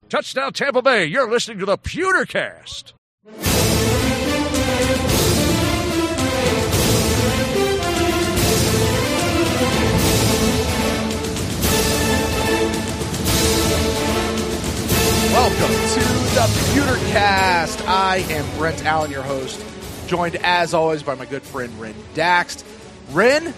Touchdown Tampa Bay, you're listening to the PewterCast. Welcome to the PewterCast. I am Brent Allen, your host, joined as always by my good friend Ren Daxt. Ren,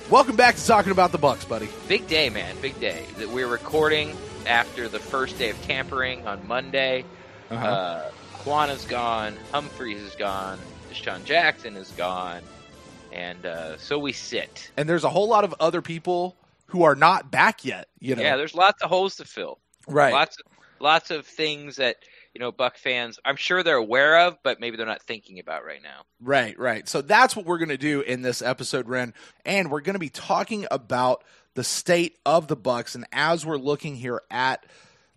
welcome back to talking about the Bucs, buddy. Big day, man. Big day. That we're recording after the first day of tampering on Monday. Quan is gone. Humphreys is gone. Deshaun Jackson is gone. And so we sit. And there's a whole lot of other people who are not back yet. You know? Yeah, there's lots of holes to fill. Right. Lots of things that, Buck fans, I'm sure they're aware of, but maybe they're not thinking about right now. Right. So that's what we're going to do in this episode, Ren. And we're going to be talking about the state of the Bucs, and as we're looking here at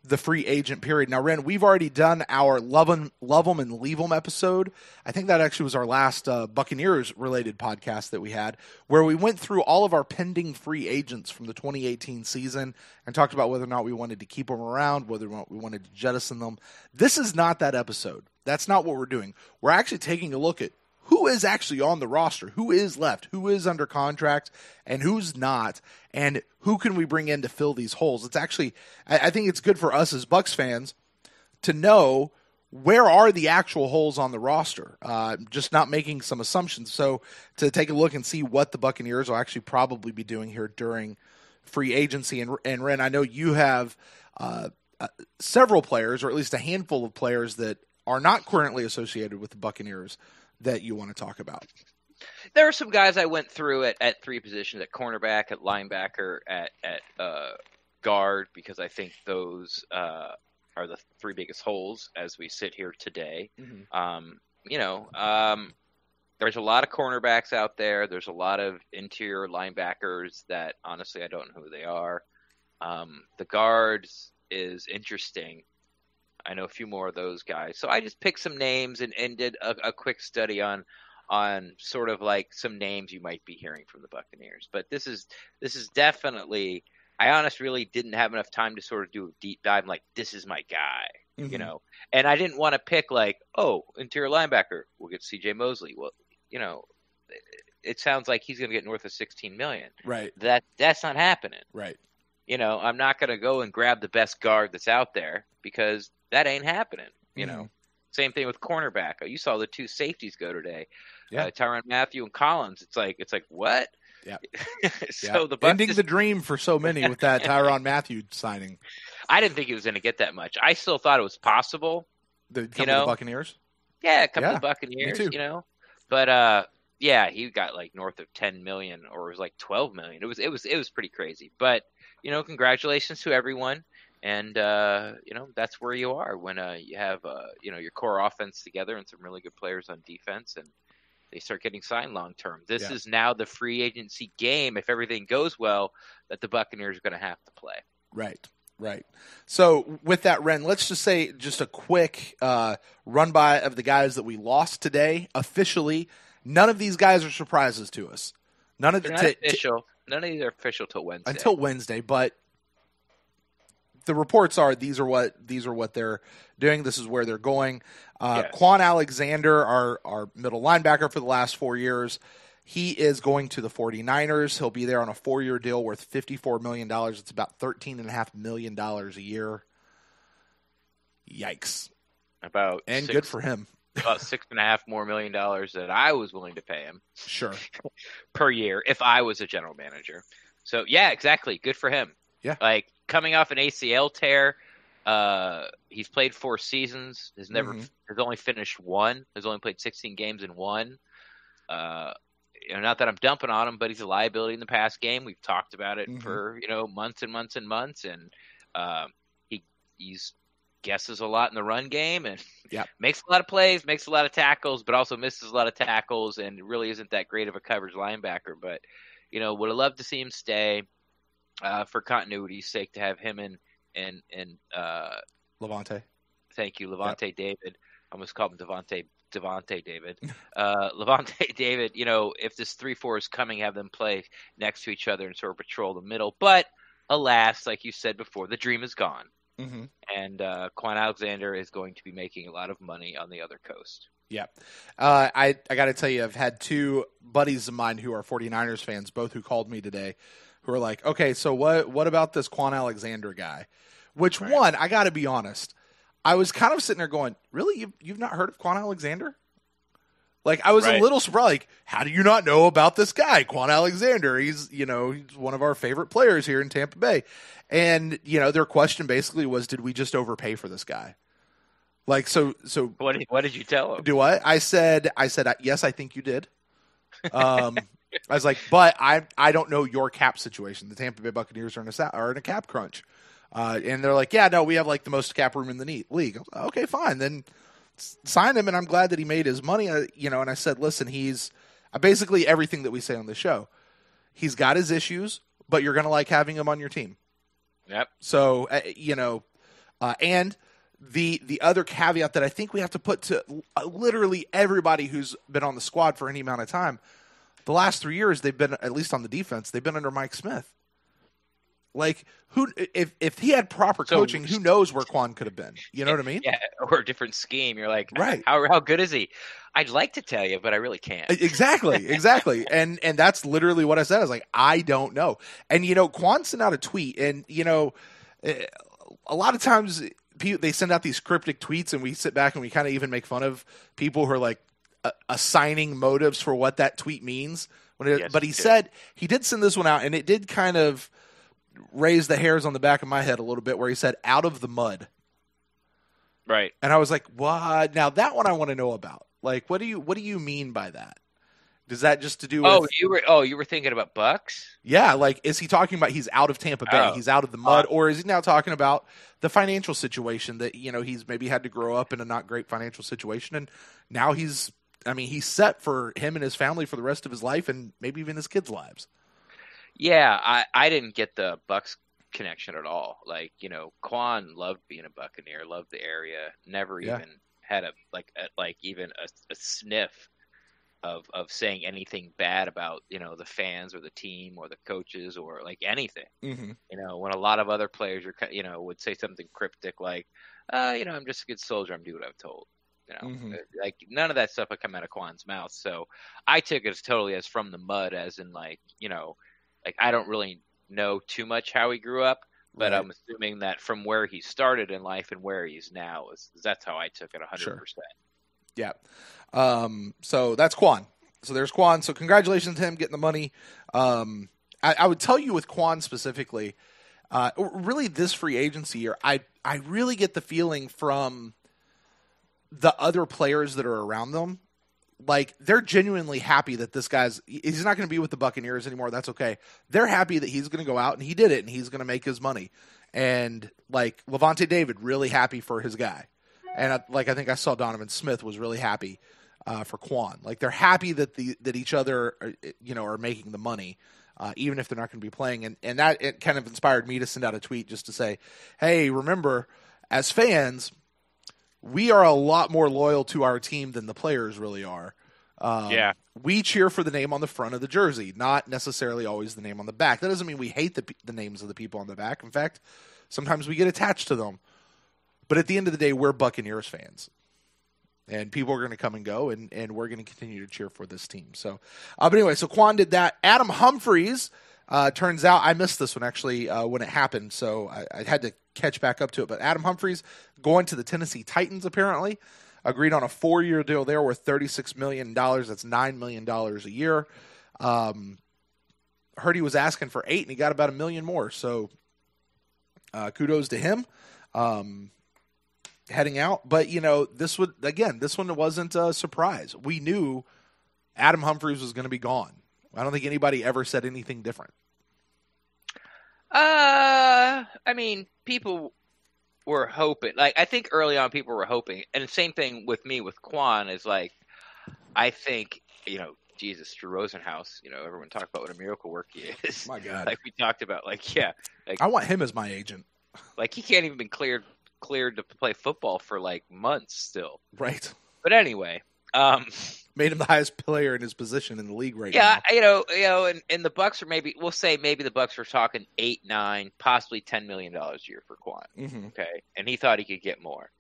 the free agent period. Now, Ren, we've already done our love 'em and leave 'em episode. I think that actually was our last Buccaneers related podcast that we had, where we went through all of our pending free agents from the 2018 season and talked about whether or not we wanted to keep them around, whether or not we wanted to jettison them. This is not that episode. That's not what we're doing. We're actually taking a look at who is actually on the roster, who is left, who is under contract, and who's not, and who can we bring in to fill these holes. It's actually, I think it's good for us as Bucs fans to know where are the actual holes on the roster, just not making some assumptions. So to take a look and see what the Buccaneers will actually probably be doing here during free agency. And Ren, I know you have several players, or at least a handful of players that are not currently associated with the Buccaneers that you want to talk about. There are some guys I went through at three positions, at cornerback, at linebacker, at guard, because I think those are the three biggest holes as we sit here today. Mm-hmm. There's a lot of cornerbacks out there. There's a lot of interior linebackers that honestly I don't know who they are. The guards is interesting. I know a few more of those guys. So I just picked some names and did a quick study on sort of like some names you might be hearing from the Buccaneers. But this is definitely, I honestly really didn't have enough time to sort of do a deep dive like, this is my guy, mm-hmm. And I didn't want to pick like, interior linebacker, we'll get CJ Mosley. Well, it sounds like he's going to get north of $16 million. Right. That's not happening. Right. I'm not going to go and grab the best guard that's out there because that ain't happening. Same thing with cornerback. You saw the two safeties go today. Yeah. Tyrann Mathieu and Collins. It's like what? Yeah. So the Bucs ending the dream for so many with that Tyrann Mathieu signing. I didn't think he was going to get that much. I still thought it was possible. To come to the Buccaneers? Yeah, come to the Buccaneers, me too. But he got like north of 10 million, or it was like 12 million. It was pretty crazy. But congratulations to everyone. And, that's where you are when you have, your core offense together and some really good players on defense, and they start getting signed long-term. This is now the free agency game, if everything goes well, that the Buccaneers are going to have to play. Right. So with that, Ren, let's just say just a quick run-by of the guys that we lost today. Officially, none of these guys are surprises to us. None of these are official till Wednesday. Until Wednesday, but the reports are these are what they're doing. This is where they're going. Yes. Quan Alexander, our middle linebacker for the last 4 years, he is going to the 49ers. He'll be there on a 4-year deal worth $54 million. It's about $13.5 million a year. Yikes. Good for him. About $6.5 more million that I was willing to pay him. Sure. Per year if I was a general manager. So yeah, exactly. Good for him. Yeah. Like coming off an ACL tear, he's played 4 seasons. Has only finished 1. Has only played 16 games and 1. Not that I'm dumping on him, but he's a liability in the pass game. We've talked about it for months and months and months, and he's guesses a lot in the run game and makes a lot of plays, makes a lot of tackles, but also misses a lot of tackles, and really isn't that great of a coverage linebacker. But would have loved to see him stay. For continuity's sake, to have him and Levante. Thank you, Levante David. I almost called him Devontae David. Levante David, if this 3-4 is coming, have them play next to each other and sort of patrol the middle. But alas, like you said before, the dream is gone. and Quan Alexander is going to be making a lot of money on the other coast. Yeah. I got to tell you, I've had two buddies of mine who are 49ers fans, both who called me today, who are like, okay, so what about this Quan Alexander guy? Which one, I got to be honest, I was kind of sitting there going, really? You've not heard of Quan Alexander? Like, I was a little surprised. Like, how do you not know about this guy, Quan Alexander? He's one of our favorite players here in Tampa Bay. And, their question basically was, did we just overpay for this guy? Like, so what did you tell him? Do what? I said, yes, I think you did. I was like, but I don't know your cap situation. The Tampa Bay Buccaneers are in a cap crunch. And they're like, yeah, no, we have like the most cap room in the league. Like, okay, fine. Then sign him. And I'm glad that he made his money, and I said, listen, he's basically everything that we say on the show. He's got his issues, but you're going to like having him on your team. Yep. So, and the other caveat that I think we have to put to literally everybody who's been on the squad for any amount of time, the last 3 years they've been, at least on the defense, they've been under Mike Smith. Like, if he had proper coaching, who knows where Quan could have been? You know what I mean? Yeah, or a different scheme. You're like, right? How good is he? I'd like to tell you, but I really can't. Exactly. And that's literally what I said. I was like, I don't know. And Quan sent out a tweet, and a lot of times they send out these cryptic tweets, and we sit back and we kind of even make fun of people who are like assigning motives for what that tweet means. But he did send this one out, and it did kind of raise the hairs on the back of my head a little bit, where he said, out of the mud. Right. And I was like, what? Now that one I want to know about. Like, what do you mean by that? Does that just to do with... you were thinking about Bucs? Yeah, like, is he talking about he's out of Tampa Bay, he's out of the mud, or is he now talking about the financial situation that, he's maybe had to grow up in a not great financial situation, and now he's set for him and his family for the rest of his life and maybe even his kids' lives. Yeah, I didn't get the Bucs connection at all. Like, Quan loved being a Buccaneer, loved the area, never even had even a sniff of saying anything bad about, the fans or the team or the coaches or like anything. Mm-hmm. When a lot of other players would say something cryptic like, I'm just a good soldier, I'm doing what I'm told. Like none of that stuff would come out of Quan's mouth. So I took it totally as from the mud, as in like, like I don't really know too much how he grew up, but I'm assuming that from where he started in life and where he's now, that's how I took it 100%. Sure. Yeah. So that's Quan. So there's Quan. So congratulations to him getting the money. I would tell you with Quan specifically, really this free agency year, I really get the feeling from the other players that are around them, like they're genuinely happy that this he's not going to be with the Buccaneers anymore. That's okay. They're happy that he's going to go out and he did it and he's going to make his money. And like Levante David, really happy for his guy. And I think I saw Donovan Smith was really happy for Quan. Like they're happy that each other are making the money, even if they're not going to be playing. And that it kind of inspired me to send out a tweet just to say, hey, remember, as fans, we are a lot more loyal to our team than the players really are. We cheer for the name on the front of the jersey, not necessarily always the name on the back. That doesn't mean we hate the names of the people on the back. In fact, sometimes we get attached to them. But at the end of the day, we're Buccaneers fans. And people are going to come and go, and we're going to continue to cheer for this team. So, but anyway, so Quan did that. Adam Humphries, turns out, I missed this one actually when it happened, so I had to catch back up to it. But Adam Humphries going to the Tennessee Titans, apparently, agreed on a 4-year deal there worth $36 million. That's $9 million a year. Heard he was asking for $8 million, and he got about $1 million more. So kudos to him. Heading out, but this one wasn't a surprise. We knew Adam Humphries was going to be gone. I don't think anybody ever said anything different. People were hoping. Like, I think early on people were hoping, and the same thing with me with Quan is like, I think Jesus, Drew Rosenhaus. Everyone talked about what a miracle work he is. My God, like we talked about, I want him as my agent. Like he can't even been cleared to play football for like months still. Right. But anyway, Made him the highest player in his position in the league right now. Yeah, and the Bucs are maybe the Bucs were talking 8, 9, possibly $10 million a year for Quan. Mm-hmm. Okay, and he thought he could get more,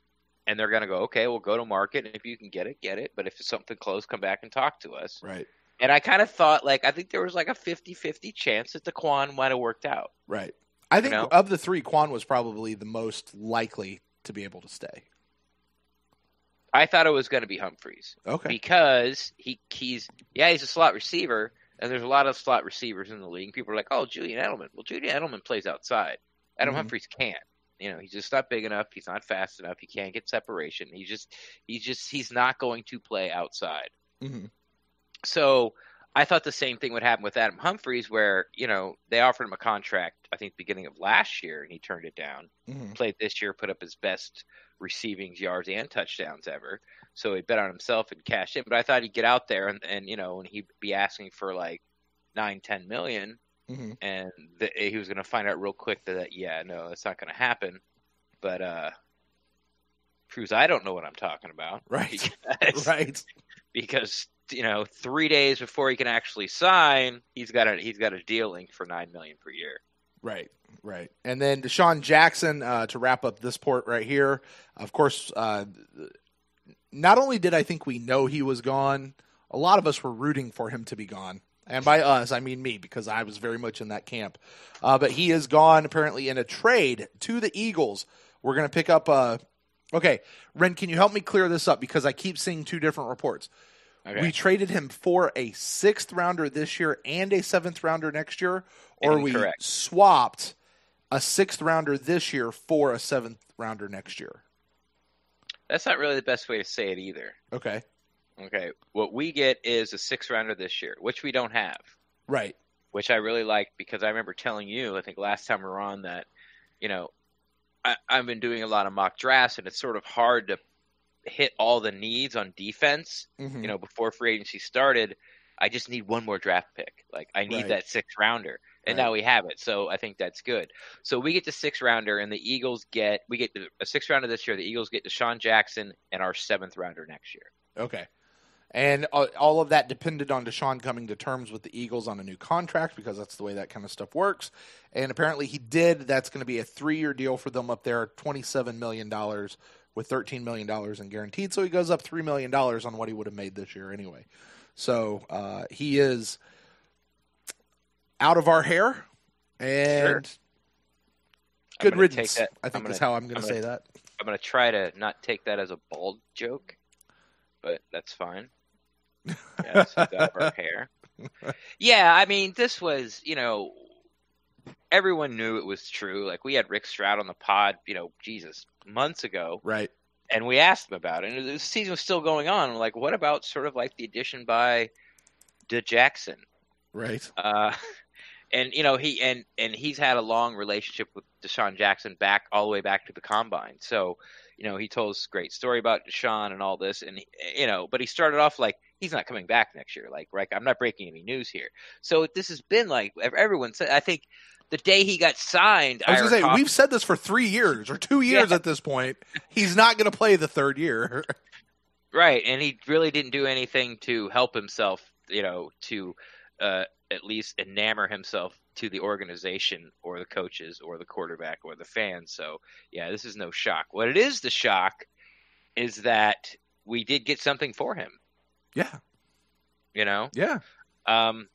and they're gonna go, okay, we'll go to market, and if you can get it, get it. But if it's something close, come back and talk to us. Right. And I kind of thought, like, I think there was like a 50-50 chance that the Quan might have worked out. Right. I think of the three, Quan was probably the most likely to be able to stay. I thought it was going to be Humphries. Okay. Because he's a slot receiver, and there's a lot of slot receivers in the league. People are like, oh, Julian Edelman. Well, Julian Edelman plays outside. Adam Humphries can't. He's just not big enough. He's not fast enough. He can't get separation. He's not going to play outside. Mm-hmm. So I thought the same thing would happen with Adam Humphries, where, they offered him a contract, I think, beginning of last year, and he turned it down. Mm-hmm. Played this year, put up his best receiving yards and touchdowns ever. So he bet on himself and cashed in. But I thought he'd get out there and he'd be asking for like 9-10 million. Mm-hmm. And he was going to find out real quick that no, that's not going to happen. But Cruz, I don't know what I'm talking about. Right. Because 3 days before he can actually sign, he's got a deal linked for $9 million per year. Right. And then Deshaun Jackson, to wrap up this port right here, of course, not only did I think we know he was gone, a lot of us were rooting for him to be gone. And by us, I mean me, because I was very much in that camp. But he is gone, apparently, in a trade to the Eagles. We're going to pick up okay, Ren, can you help me clear this up? Because I keep seeing two different reports. Okay. We traded him for a 6th rounder this year and a 7th rounder next year, or Incorrect. We swapped a 6th rounder this year for a 7th rounder next year. That's not really the best way to say it either. Okay. What we get is a 6th rounder this year, which we don't have. Right. Which I really like, because I remember telling you, I think last time we were on, that, I've been doing a lot of mock drafts, and it's sort of hard to hit all the needs on defense. Mm-hmm. Before free agency started, I just need one more draft pick. Like, I need that 6th rounder, and now we have it. So I think that's good. So we get the 6th rounder, and the Eagles get a 6th rounder this year. The Eagles get Deshaun Jackson and our 7th rounder next year. Okay. And all of that depended on Deshaun coming to terms with the Eagles on a new contract, because that's the way that kind of stuff works. And apparently he did. That's going to be a 3-year deal for them up there, $27 million with $13 million in guaranteed. So he goes up $3 million on what he would have made this year anyway. So he is out of our hair, and good riddance, I think is how I'm going to say that. I'm going to try to not take that as a bald joke, but that's fine. Yeah, this is out of our hair. Yeah, I mean, this was, everyone knew it was true. Like, we had Rick Stroud on the pod, months ago. Right. And we asked him about it. And the season was still going on. We're like, what about sort of like the addition by Jackson? Right. And he's had a long relationship with Deshaun Jackson all the way back to the combine. So, he told us a great story about Deshaun and all this, and but he started off like, he's not coming back next year. Like, right, I'm not breaking any news here. So this has been like, everyone said, I think the day he got signed, I was going to say, we've said this for 3 years or 2 years at this point. He's not going to play the 3rd year. Right, and he really didn't do anything to help himself, to at least enamor himself to the organization or the coaches or the quarterback or the fans. So, yeah, this is no shock. What it is, the shock, is that we did get something for him. Yeah. Yeah. And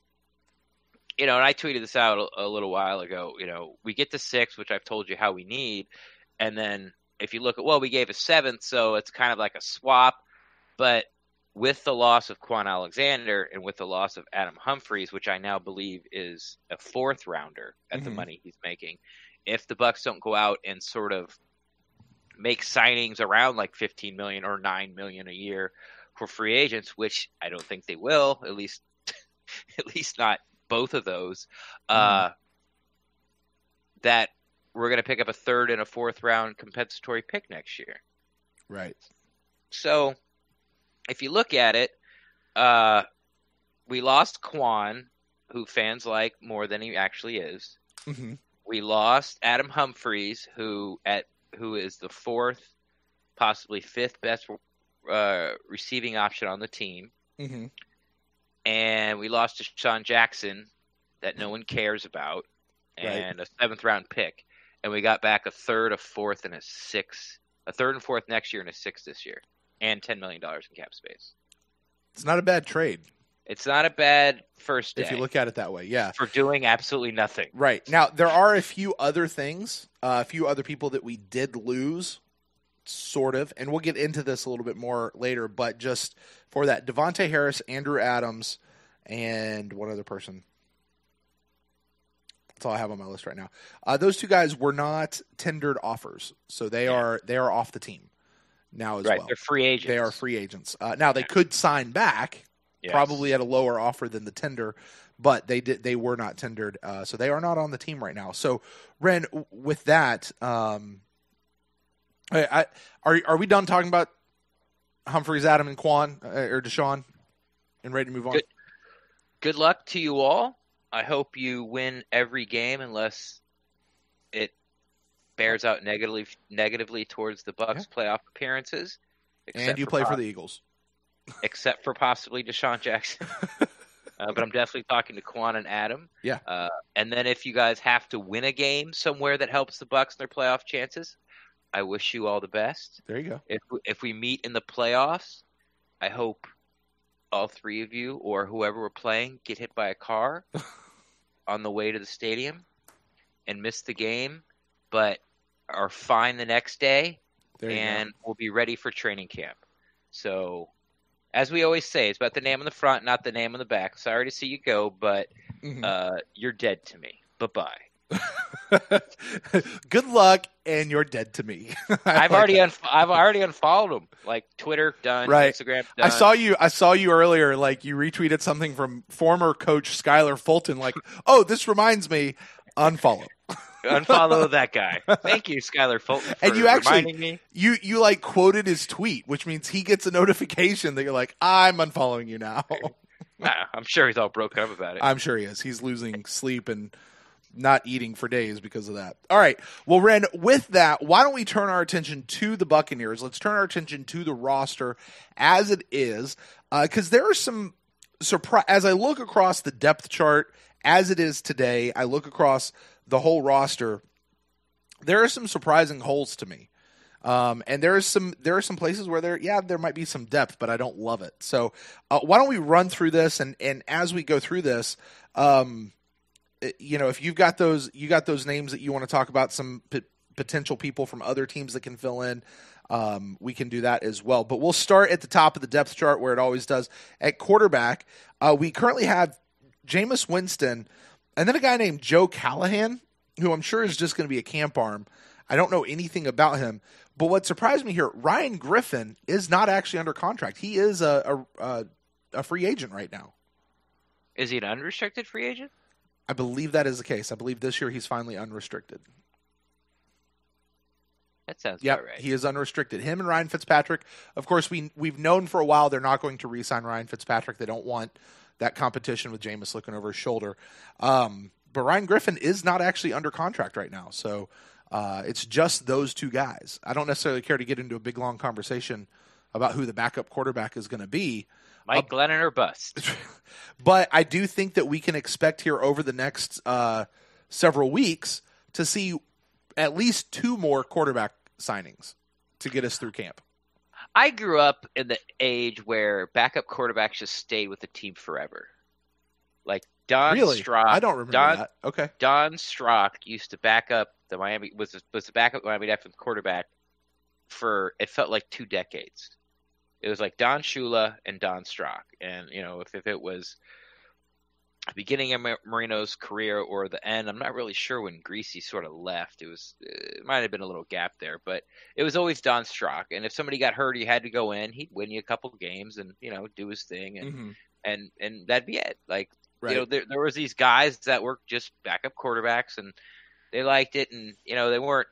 I tweeted this out a little while ago. We get the 6th, which I've told you how we need. And then if you look at, we gave a 7th, so it's kind of like a swap. But with the loss of Quan Alexander and with the loss of Adam Humphries, which I now believe is a 4th rounder at the money he's making, if the Bucs don't go out and sort of make signings around like $15 million or $9 million a year for free agents, which I don't think they will, at least not both of those, that we're going to pick up a 3rd and a 4th round compensatory pick next year. Right. So if you look at it, we lost Quan, who fans like more than he actually is. Mm-hmm. We lost Adam Humphries, who is the 4th, possibly 5th best receiving option on the team. Mm-hmm. And we lost to Sean Jackson that no one cares about, and a 7th-round pick. And we got back a third, a fourth, and a sixth. A third and fourth next year and a sixth this year. And $10 million in cap space. It's not a bad trade. It's not a bad first day. If you look at it that way, yeah. For doing absolutely nothing. Right. Now, there are a few other things, a few other people that we did lose, sort of, and we'll get into this a little bit more later, but just for that, Devontae Harris, Andrew Adams, and one other person. That's all I have on my list right now. Those two guys were not tendered offers, so they are off the team now as well. They're free agents. They are free agents. Now, they could sign back, probably at a lower offer than the tender, but they were not tendered, so they are not on the team right now. So, Ren, with that, are we done talking about Humphreys, Adam, and Quan or Deshaun, and ready to move on? Good luck to you all. I hope you win every game unless it bears out negatively towards the Bucs playoff appearances. And you play for the Eagles. Except for possibly Deshaun Jackson. But I'm definitely talking to Quan and Adam. Yeah. And then if you guys have to win a game somewhere that helps the Bucs in their playoff chances, I wish you all the best. There you go. If we meet in the playoffs, I hope all three of you or whoever we're playing get hit by a car on the way to the stadium and miss the game, but are fine the next day and we'll be ready for training camp. So, as we always say, it's about the name on the front, not the name on the back. Sorry to see you go, but you're dead to me. Bye-bye. Good luck, and you're dead to me. I've already unfollowed him. Like Twitter done, Instagram done. I saw you earlier. Like you retweeted something from former coach Skylar Fulton. Like, oh, this reminds me. Unfollow. Unfollow that guy. Thank you, Skylar Fulton, for and you actually reminding me. You like quoted his tweet, which means he gets a notification that you're like, I'm unfollowing you now. I'm sure he's all broken up about it. I'm sure he is. He's losing sleep and not eating for days because of that. All right. Well, Ren, with that, why don't we turn our attention to the Buccaneers? Let's turn our attention to the roster as it is, because there are some surprise. As I look across the depth chart as it is today, I look across the whole roster. There are some surprising holes to me, and there are some places where there might be some depth, but I don't love it. So why don't we run through this, and as we go through this. If you got those names that you want to talk about, some potential people from other teams that can fill in, we can do that as well. But we'll start at the top of the depth chart where it always does. At quarterback, we currently have Jameis Winston and then a guy named Joe Callahan, who I'm sure is just going to be a camp arm. I don't know anything about him. But what surprised me here, Ryan Griffin is not actually under contract. He is a free agent right now. Is he an unrestricted free agent? I believe that is the case. I believe this year he's finally unrestricted. That sounds about right. He is unrestricted. Him and Ryan Fitzpatrick. Of course, we've known for a while they're not going to re-sign Ryan Fitzpatrick. They don't want that competition with Jameis looking over his shoulder. But Ryan Griffin is not actually under contract right now. So it's just those two guys. I don't necessarily care to get into a big, long conversation about who the backup quarterback is going to be. Mike Glennon or bust. But I do think that we can expect here over the next several weeks to see at least two more quarterback signings to get us through camp. I grew up in the age where backup quarterbacks just stayed with the team forever. Like Don Strock. I don't remember that. Okay. Don Strock used to back up the Miami was the backup Miami Dolphins quarterback for it felt like 2 decades. It was like Don Shula and Don Strock. And, if it was the beginning of Marino's career or the end, I'm not really sure when Greasy sort of left. It might have been a little gap there, but it was always Don Strock. And if somebody got hurt, he had to go in. He'd win you a couple of games and, do his thing. And that'd be it. Like, there was these guys that were just backup quarterbacks and they liked it. And, they weren't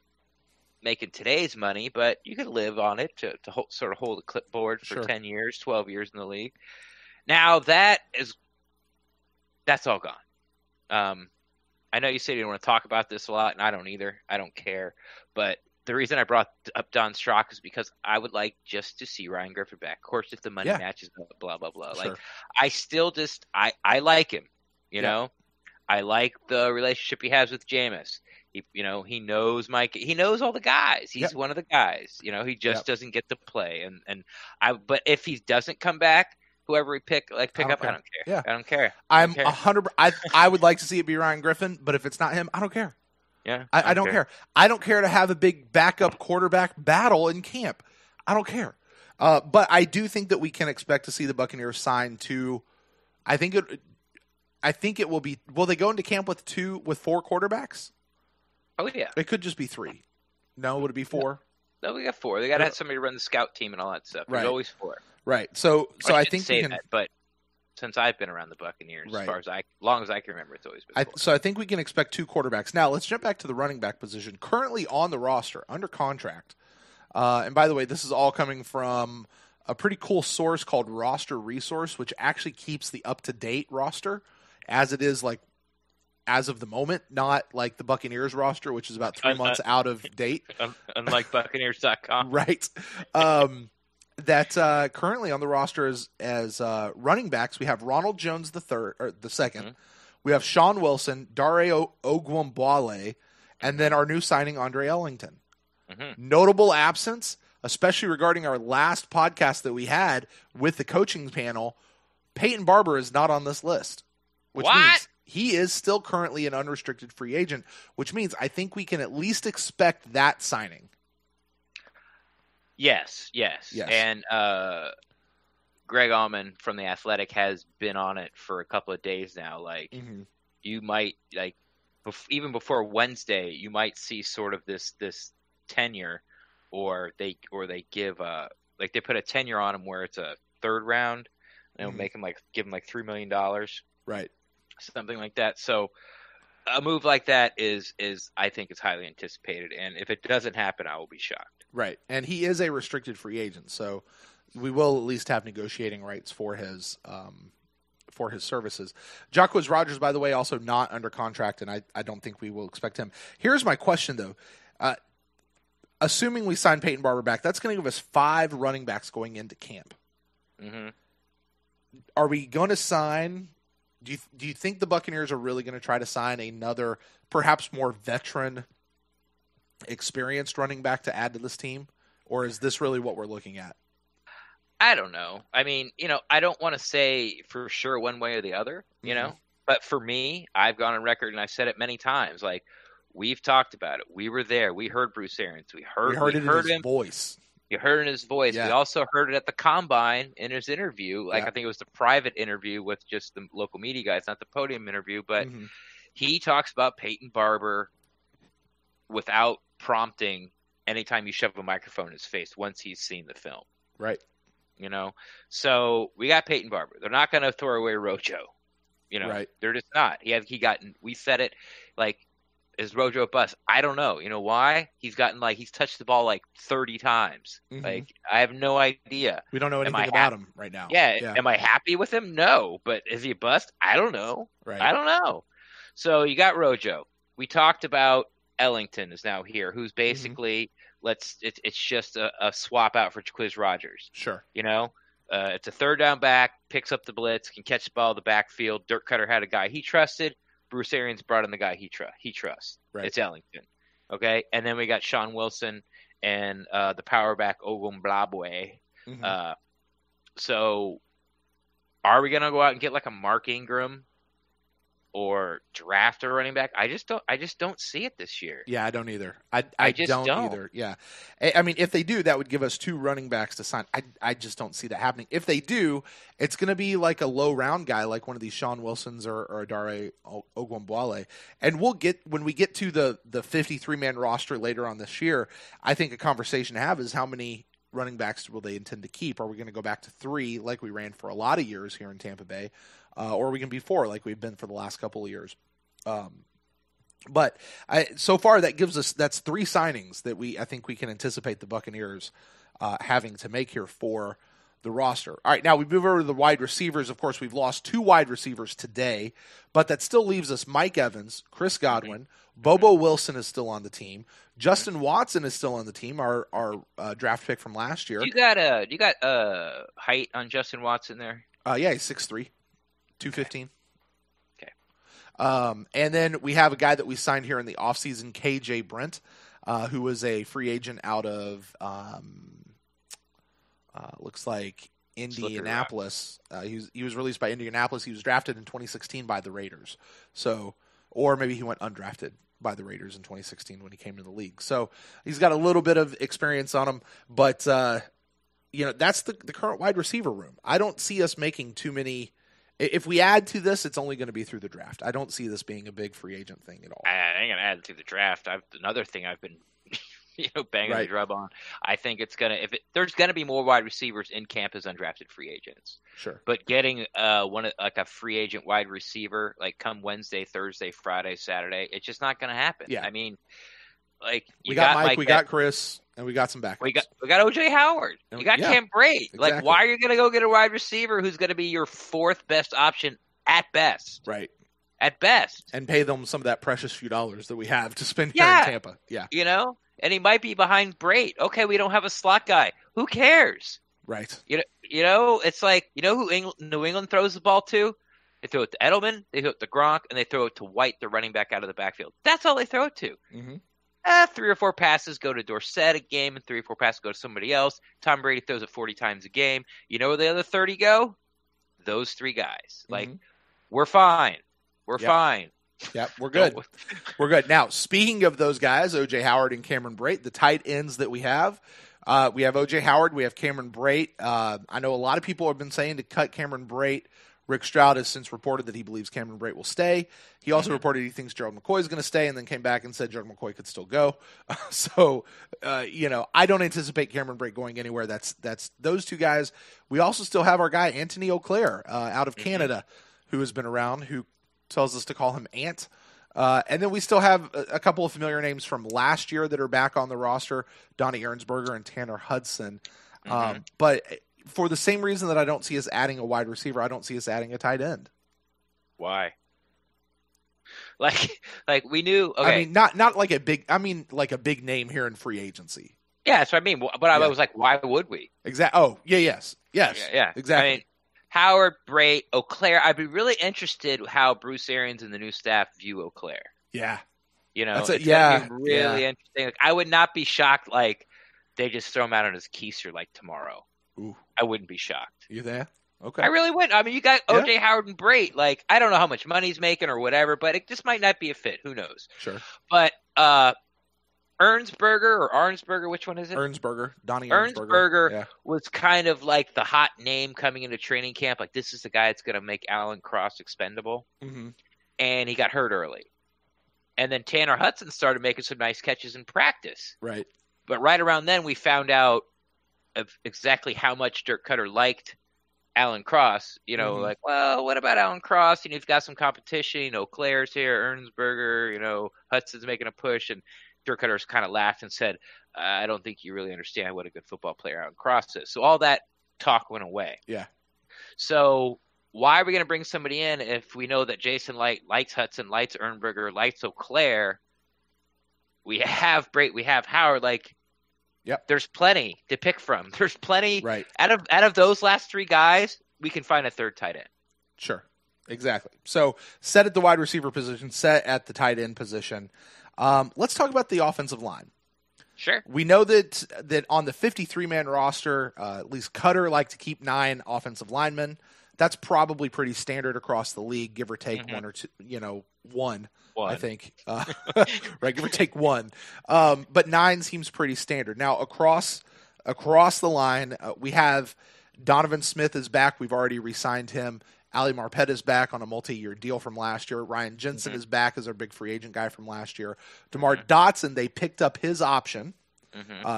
making today's money, but you could live on it to sort of hold a clipboard for 10 years, 12 years in the league. Now that's all gone. I know you said you don't want to talk about this a lot, and I don't either. I don't care. But the reason I brought up Don Strock is because I would like just to see Ryan Griffin back. Of course, if the money matches up, blah, blah, blah. Sure. Like, I still just – I like him, you know? I like the relationship he has with Jameis. He knows Mike. He knows all the guys. He's one of the guys. He just doesn't get to play. But if he doesn't come back, whoever we pick up, I don't care. Yeah. I don't care. I'm 100. I would like to see it be Ryan Griffin, but if it's not him, I don't care. Yeah, I don't care. I don't care to have a big backup quarterback battle in camp. I don't care. But I do think that we can expect to see the Buccaneers sign to. I think it will be. Will they go into camp with 4 quarterbacks? Oh yeah. It could just be 3. No, would it be 4? No, we got 4. They got to have somebody to run the scout team and all that stuff. There's always 4. Right. So I think say that, but since I've been around the Buccaneers, as long as I can remember, it's always been 4. So I think we can expect 2 quarterbacks. Now let's jump back to the running back position. Currently on the roster, under contract. And by the way, this is all coming from a pretty cool source called Roster Resource, which actually keeps the up-to-date roster as it is, like, as of the moment, not like the Buccaneers roster, which is about 3 months out of date. Unlike Buccaneers.com. Right. That currently on the roster as running backs, we have Ronald Jones the second. Mm-hmm. We have Sean Wilson, Dare Ogunbowale, and then our new signing, Andre Ellington. Mm-hmm. Notable absence, especially regarding our last podcast that we had with the coaching panel, Peyton Barber is not on this list. Which means he is still currently an unrestricted free agent, which means I think we can at least expect that signing. Yes. And Greg Allman from The Athletic has been on it for a couple of days now. Like, you might, like, even before Wednesday, you might see sort of this tenure, or they give like they put a tenure on him where it's a 3rd round, and it'll make him give him like $3 million, right? Something like that. So a move like that is I think is highly anticipated, and if it doesn't happen, I will be shocked. Right, and he is a restricted free agent, so we will at least have negotiating rights for his services. Jacquizz Rodgers, by the way, also not under contract, and I don't think we will expect him. Here's my question, though. Assuming we sign Peyton Barber back, that's going to give us 5 running backs going into camp. Mm-hmm. Are we going to sign? Do you think the Buccaneers are really going to try to sign another, perhaps more veteran, experienced running back to add to this team? Or is this really what we're looking at? I don't know. I mean, I don't want to say for sure one way or the other, but for me, I've gone on record and I've said it many times. Like, we've talked about it. We were there. We heard Bruce Arians. We heard it in his voice. You heard it in his voice. Yeah. We also heard it at the Combine in his interview. I think it was the private interview with just the local media guys, not the podium interview. But he talks about Peyton Barber without prompting anytime you shove a microphone in his face once he's seen the film. Right. So we got Peyton Barber. They're not going to throw away Rojo. Right. They're just not. We said it, like, is Rojo a bust? I don't know. You know why? He's touched the ball like 30 times. Mm-hmm. Like, I have no idea. We don't know anything about him right now. Yeah. Am I happy with him? No. But is he a bust? I don't know. Right. I don't know. So you got Rojo. We talked about Ellington is now here, who's basically it's just a swap out for Jacquizz Rodgers. Sure. It's a 3rd down back, picks up the blitz, can catch the ball in the backfield. Dirk Cutter had a guy he trusted. Bruce Arians brought in the guy he trusts. Right. It's Ellington. Okay? And then we got Sean Wilson and the power back Ogunbowale. Mm-hmm. So are we going to go out and get like a Mark Ingram or draft a running back? I just don't see it this year. Yeah, I don't either. I just don't either. Yeah. I mean, if they do, that would give us 2 running backs to sign. I just don't see that happening. If they do, it's going to be like a low round guy, like one of these Sean Wilsons or Dare Ogunbowale. And when we get to the 53-man roster later on this year, I think a conversation to have is how many running backs will they intend to keep? Are we going to go back to 3 like we ran for a lot of years here in Tampa Bay? Or are we going to be 4 like we've been for the last couple of years? But so far that's 3 signings that I think we can anticipate the Buccaneers having to make here for the roster. All right, now we move over to the wide receivers. Of course, we've lost 2 wide receivers today, but that still leaves us Mike Evans, Chris Godwin, Bobo Wilson is still on the team. Justin Watson is still on the team, our draft pick from last year. You got height on Justin Watson there? Yeah, he's 6'3", 215. Okay. And then we have a guy that we signed here in the offseason, KJ Brent, who was a free agent out of looks like Indianapolis. He was released by Indianapolis. He was drafted in 2016 by the Raiders. So, or maybe he went undrafted by the Raiders in 2016 when he came to the league. So he's got a little bit of experience on him, but that's the current wide receiver room. I don't see us making too many. If we add to this, it's only going to be through the draft. I don't see this being a big free agent thing at all. I ain't gonna add it through the draft. Another thing I've been banging the drum on. I think it's gonna there's gonna be more wide receivers in camp as undrafted free agents. Sure. But getting like a free agent wide receiver like come Wednesday, Thursday, Friday, Saturday, it's just not gonna happen. Yeah. I mean, like we got Mike, we got Chris, and we got some backups. We got OJ Howard. You got Cam Brate. Exactly. Like, why are you gonna go get a wide receiver who's gonna be your 4th best option at best? Right. At best. And pay them some of that precious few dollars that we have to spend here in Tampa. Yeah. And he might be behind Brate. Okay, we don't have a slot guy. Who cares? Right. It's like, who New England throws the ball to? They throw it to Edelman, they throw it to Gronk, and they throw it to White, the running back out of the backfield. That's all they throw it to. Mm-hmm. 3 or 4 passes go to Dorsett a game, and 3 or 4 passes go to somebody else. Tom Brady throws it 40 times a game. You know where the other 30 go? Those 3 guys. Like, we're fine. We're fine. Yep, we're good. We're good. Now, speaking of those guys, O.J. Howard and Cameron Brate, the tight ends that we have O.J. Howard, we have Cameron Brate. I know a lot of people have been saying to cut Cameron Brate. Rick Stroud has since reported that he believes Cameron Brate will stay. He also reported he thinks Gerald McCoy is going to stay, and then came back and said Gerald McCoy could still go. So, I don't anticipate Cameron Brate going anywhere. That's those 2 guys. We also still have our guy Anthony Auclair out of Canada, who has been around, who tells us to call him Ant. And then we still have a couple of familiar names from last year that are back on the roster, Donnie Ernsberger and Tanner Hudson. But for the same reason that I don't see us adding a wide receiver, I don't see us adding a tight end. Why? Like we knew. Okay. I mean, not like a big. I mean, like a big name here in free agency. Yeah, that's what I mean. But I was like, why would we? Exactly. Oh, yes, yeah. Exactly. I mean, Howard, Brate, Auclair. I'd be really interested how Bruce Arians and the new staff view Auclair. Yeah. It's gonna be really interesting. Like, I would not be shocked. Like, they just throw him out on his keister like tomorrow. Ooh. I wouldn't be shocked. You there? Okay. I really wouldn't. I mean, you got O.J. Howard and Brate. Like, I don't know how much money he's making or whatever, but it just might not be a fit. Who knows? Sure. But Arnsberger, which one is it? Donnie Ernsberger was kind of like the hot name coming into training camp. Like, this is the guy that's going to make Alan Cross expendable. Mm-hmm. And he got hurt early. And then Tanner Hudson started making some nice catches in practice. Right. But right around then, we found out of exactly how much Dirk Cutter liked Alan Cross. Like, well, what about Alan Cross? You've got some competition. Claire's here, Ernsberger, Hudson's making a push. And Dirk Cutter's kind of laughed and said, I don't think you really understand what a good football player Alan Cross is. So all that talk went away. Yeah. So why are we going to bring somebody in if we know that Jason Light likes Hudson, likes Ernsberger, likes Auclair? We have Brate, we have Howard. Like, there's plenty to pick from. There's plenty. Right. Out of those last 3 guys, we can find a 3rd tight end. Sure. Exactly. So set at the wide receiver position, set at the tight end position. Let's talk about the offensive line. Sure. We know that on the 53-man roster, at least Cutter liked to keep 9 offensive linemen. That's probably pretty standard across the league, give or take 1 or 2, one. I think. Right, give or take 1. But 9 seems pretty standard. Now, across the line, we have Donovan Smith is back. We've already re-signed him. Ali Marpet is back on a multi-year deal from last year. Ryan Jensen is back as our big free agent guy from last year. DeMar Dotson, they picked up his option.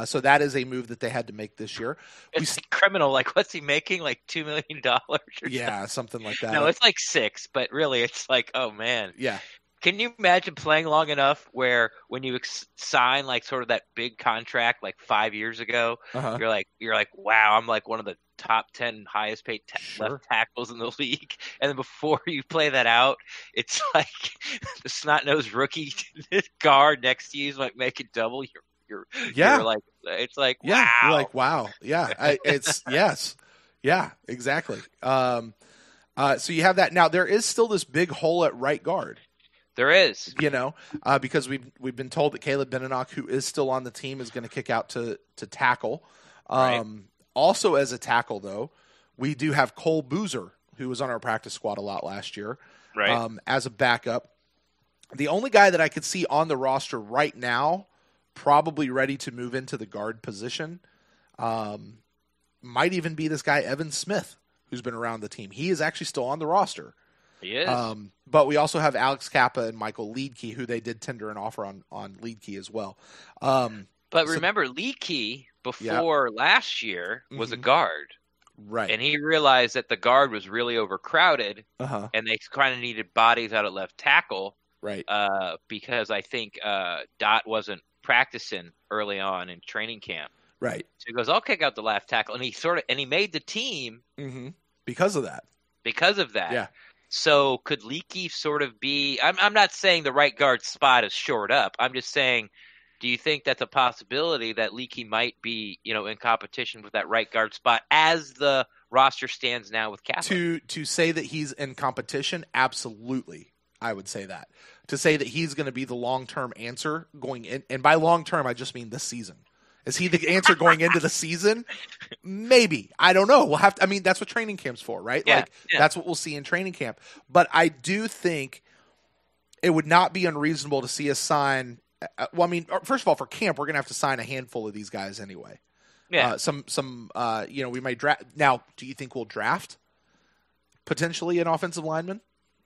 So that is a move that they had to make this year. It's criminal. Like, what's he making? Like $2 million? Something like that. No, it's like 6, but really it's like, oh man. Yeah. Can you imagine playing long enough where when you sign like sort of that big contract like 5 years ago, you're like, wow, I'm like one of the top 10 highest paid Sure. left tackles in the league. And then before you play that out, it's like the snot-nosed rookie guard next to you is like making double. You're like, it's like, yeah, wow. you're like, wow. Yeah. It's yes. Yeah, exactly. So you have that. Now there is still this big hole at right guard. There is, because we've been told that Caleb Benenoch, who is still on the team, is going to kick out to tackle. Right. Also, as a tackle, though, we do have Cole Boozer, who was on our practice squad a lot last year, right? As a backup. The only guy that I could see on the roster right now, probably ready to move into the guard position, might even be this guy Evan Smith, who's been around the team. He is actually still on the roster. He is. But we also have Alex Kappa and Michael Leedkey, who they did tender an offer on Leedkey as well. But remember, Leedkey before last year was a guard. Right. And he realized that the guard was really overcrowded, Uh-huh. and they kind of needed bodies out at left tackle. Right. Because I think Dot wasn't practicing early on in training camp. Right. So he goes, I'll kick out the left tackle. And he made the team because of that. Yeah. So could Leakey sort of be – I'm not saying the right guard spot is shored up. I'm just saying, do you think that's a possibility that Leakey might be, in competition with that right guard spot as the roster stands now with Kappa? To say that he's in competition, absolutely, I would say that. To say that he's going to be the long-term answer going in – and by long-term, I just mean this season. Is he the answer going into the season? Maybe. I don't know. We'll have to. I mean, that's what training camp's for, right? Yeah, That's what we'll see in training camp. But I do think it would not be unreasonable to see us sign. First of all, for camp, we're going to have to sign a handful of these guys anyway. Yeah. We might draft. Now, do you think we'll draft potentially an offensive lineman?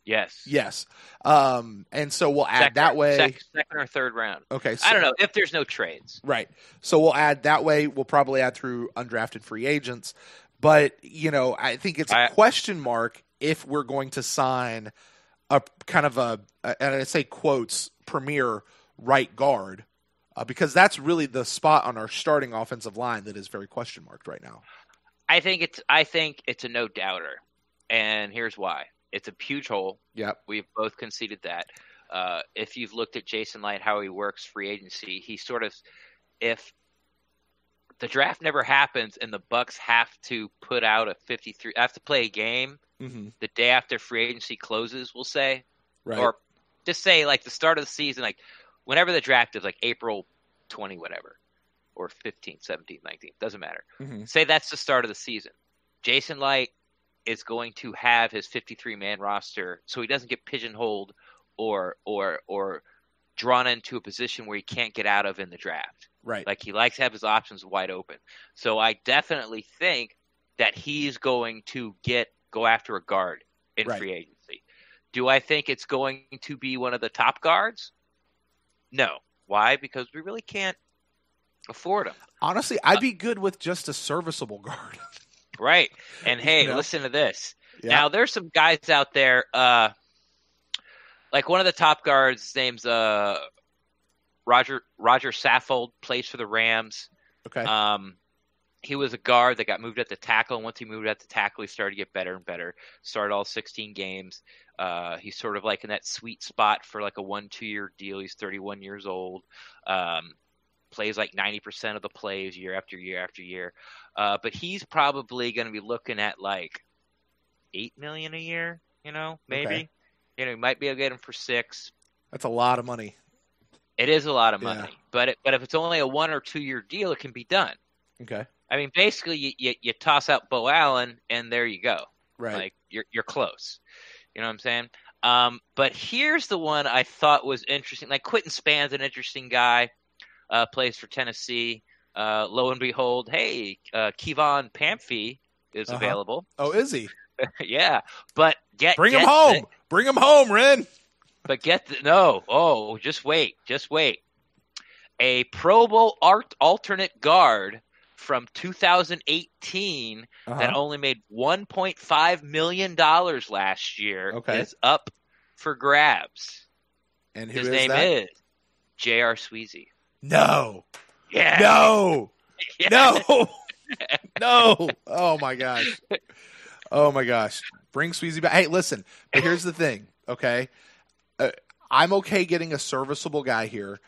Yes. And so we'll add that way. Second or third round. Okay. So, I don't know if there's no trades. Right. So we'll add that way. We'll probably add through undrafted free agents. But, I think it's a question mark if we're going to sign a kind of and I say quotes, premier right guard, because that's really the spot on our starting offensive line that is very question marked right now. I think it's a no doubter. And here's why. It's a huge hole. Yep. We've both conceded that. If you've looked at Jason Light, how he works free agency, he sort of, if the draft never happens and the Bucs have to put out have to play a game the day after free agency closes, we'll say, right. Or just say like the start of the season, like whenever the draft is, like April 20, whatever, or 15, 17, 19, doesn't matter. Say that's the start of the season. Jason Light is going to have his 53-man roster so he doesn't get pigeonholed or drawn into a position where he can't get out of in the draft. Right. Like he likes to have his options wide open. So I definitely think that he's going to go after a guard in free agency. Do I think it's going to be one of the top guards? No. Why? Because we really can't afford him. Honestly, I'd be good with just a serviceable guard. Right. And hey, listen to this. Yeah. Now there's some guys out there, like one of the top guards, his name's Roger Saffold, plays for the Rams. Okay. He was a guard that got moved at the tackle, and once he moved at the tackle, he started to get better and better. Started all 16 games. He's sort of like in that sweet spot for like a 1-2 year deal. He's 31 years old. Plays like 90% of the plays year after year after year. But he's probably going to be looking at like $8 million a year, maybe. Okay. He might be able to get him for $6 million. That's a lot of money. It is a lot of money. But if it's only a 1 or 2 year deal, it can be done. Okay. I mean, basically, you toss out Bo Allen, and there you go. Right. Like you're close. You know what I'm saying? But here's the one I thought was interesting. Like Quentin Span's an interesting guy. Plays for Tennessee. Lo and behold, hey, Kevon Pamphee is available. Oh, is he? Yeah, but bring him home. Bring him home, Ren. But just wait. A Pro Bowl alternate guard from 2018 that only made $1.5 million last year is up for grabs. And who his is name that? is J.R. Sweezy. No. Yeah. No. Yeah. No. No. Oh my gosh. Oh my gosh. Bring Sweezy back. Hey, listen, but here's the thing, okay? I'm okay getting a serviceable guy here.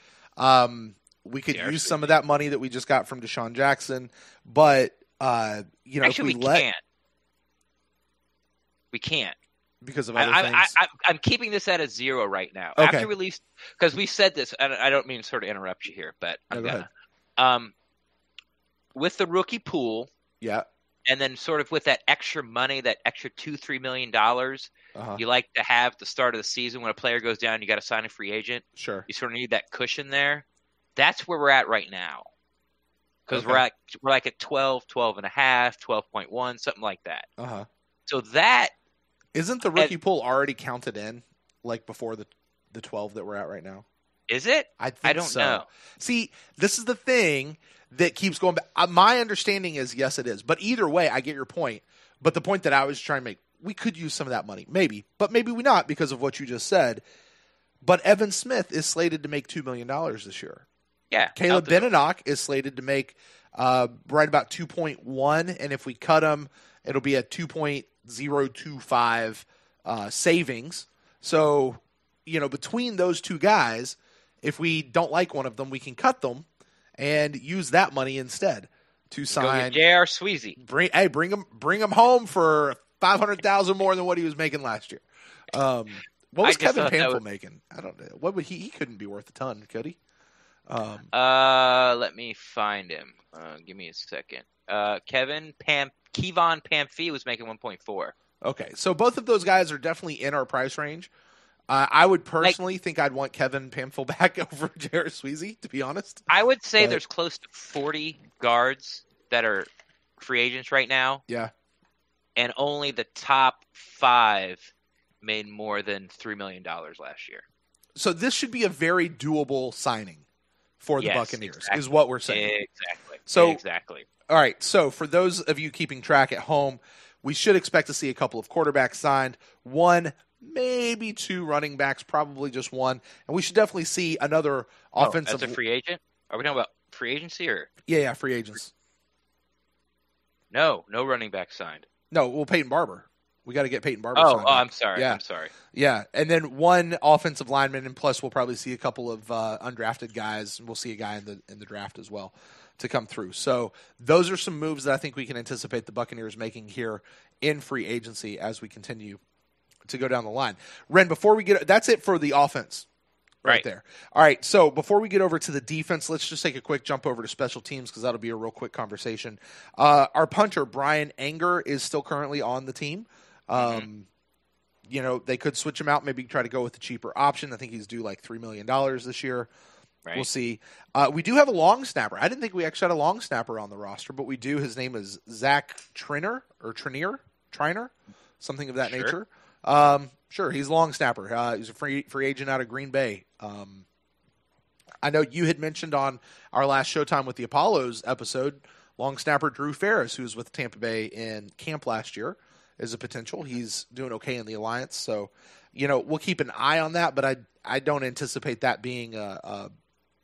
We could use some of that money that we just got from Deshaun Jackson, but actually, if we can't. We can't. Because of other things. I'm keeping this at a 0 right now. Okay. After we leave, because we said this, and I don't mean to sort of interrupt you here, but I'm gonna. With the rookie pool, yeah, and then sort of with that extra money, that extra $2-3 million, you like to have the start of the season when a player goes down, you got to sign a free agent. Sure, you sort of need that cushion there. That's where we're at right now, because we're like at 12, 12 and a half, 12.1, something like that. So that. Isn't the rookie pool already counted in, like before the 12 that we're at right now? Is it? I don't know. See, this is the thing that keeps going back. My understanding is yes, it is. But either way, I get your point. But the point that I was trying to make, we could use some of that money, maybe, but maybe we not because of what you just said. But Evan Smith is slated to make $2 million this year. Yeah, Caleb Benenoch is slated to make right about 2.1, and if we cut him, it'll be a 2.025 savings. So, between those two guys, if we don't like one of them, we can cut them and use that money instead to sign J.R. Sweezy. Bring him home for $500,000 more than what he was making last year. What was Kevin Pamphile making? I don't know. What would he couldn't be worth a ton, could he? Let me find him. Give me a second. Kevon Pamphile was making 1.4. Okay, so both of those guys are definitely in our price range. I would personally think I'd want Kevin Pamphile back over J.R. Sweezy, to be honest. I would say there's close to 40 guards that are free agents right now. Yeah. And only the top 5 made more than $3 million last year. So this should be a very doable signing for the Buccaneers, is what we're saying. Exactly. All right, so for those of you keeping track at home, we should expect to see a couple of quarterbacks signed, 1, maybe 2 running backs, probably just 1, and we should definitely see another offensive. That's a free agent? Are we talking about free agency or? Yeah, free agents. No running back signed. No, well, Peyton Barber. We got to get Peyton Barber signed. I'm sorry. Yeah. I'm sorry. Yeah, and then 1 offensive lineman, and plus we'll probably see a couple of undrafted guys, and we'll see a guy in the draft as well to come through. So those are some moves that I think we can anticipate the Buccaneers making here in free agency as we continue to go down the line. Ren, before we get – that's it for the offense right there. All right, so before we get over to the defense, let's just take a quick jump over to special teams because that'll be a real quick conversation. Our punter, Brian Anger, is still currently on the team. They could switch him out, maybe try to go with the cheaper option. I think he's due like $3 million this year. Right. We'll see. We do have a long snapper. I didn't think we actually had a long snapper on the roster, but we do. His name is Zach Triner, something of that nature. Sure, he's a long snapper. He's a free agent out of Green Bay. I know you had mentioned on our last Showtime with the Apollos episode, long snapper Drew Ferris, who was with Tampa Bay in camp last year, is a potential. He's doing okay in the Alliance, so we'll keep an eye on that. But I don't anticipate that being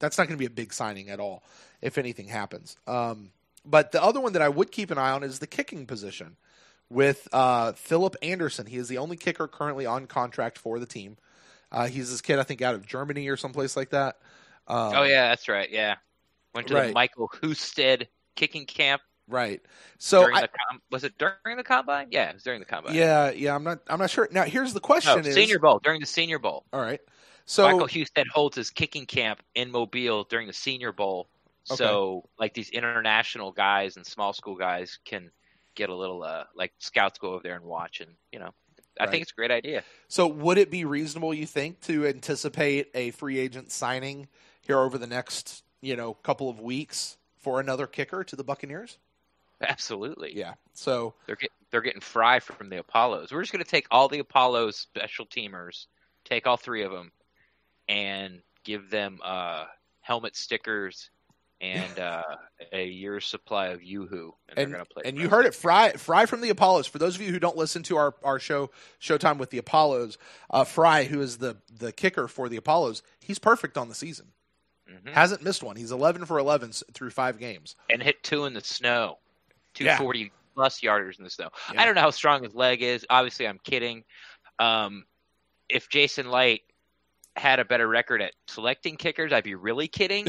that's not going to be a big signing at all, if anything happens. But the other one that I would keep an eye on is the kicking position with Philip Anderson. He is the only kicker currently on contract for the team. He's this kid, I think, out of Germany or someplace like that. Yeah, that's right. Yeah. Went to the Michael Husted kicking camp. Right. So was it during the combine? Yeah, it was during the combine. Yeah. I'm not sure. Now here's the question: Senior Bowl, during the Senior Bowl. All right. So Michael Husted holds his kicking camp in Mobile during the Senior Bowl. Okay. So like these international guys and small school guys can get a little like scouts go over there and watch, and I think it's a great idea. So would it be reasonable, you think, to anticipate a free agent signing here over the next couple of weeks for another kicker to the Buccaneers? Absolutely. Yeah. So they're getting Fry from the Apollos. We're just going to take all the Apollos special teamers, take all 3 of them, and give them helmet stickers and a year's supply of Yoo-Hoo. And they're going to play. And you heard it, Fry from the Apollos. For those of you who don't listen to our show, Showtime with the Apollos, Fry, who is the kicker for the Apollos, he's perfect on the season. Mm-hmm. Hasn't missed one. He's 11 for 11 through 5 games. And hit 2 in the snow. 240 plus yarders in the snow. Yeah. I don't know how strong his leg is. Obviously, I'm kidding. If Jason Light had a better record at selecting kickers, I'd be really kidding.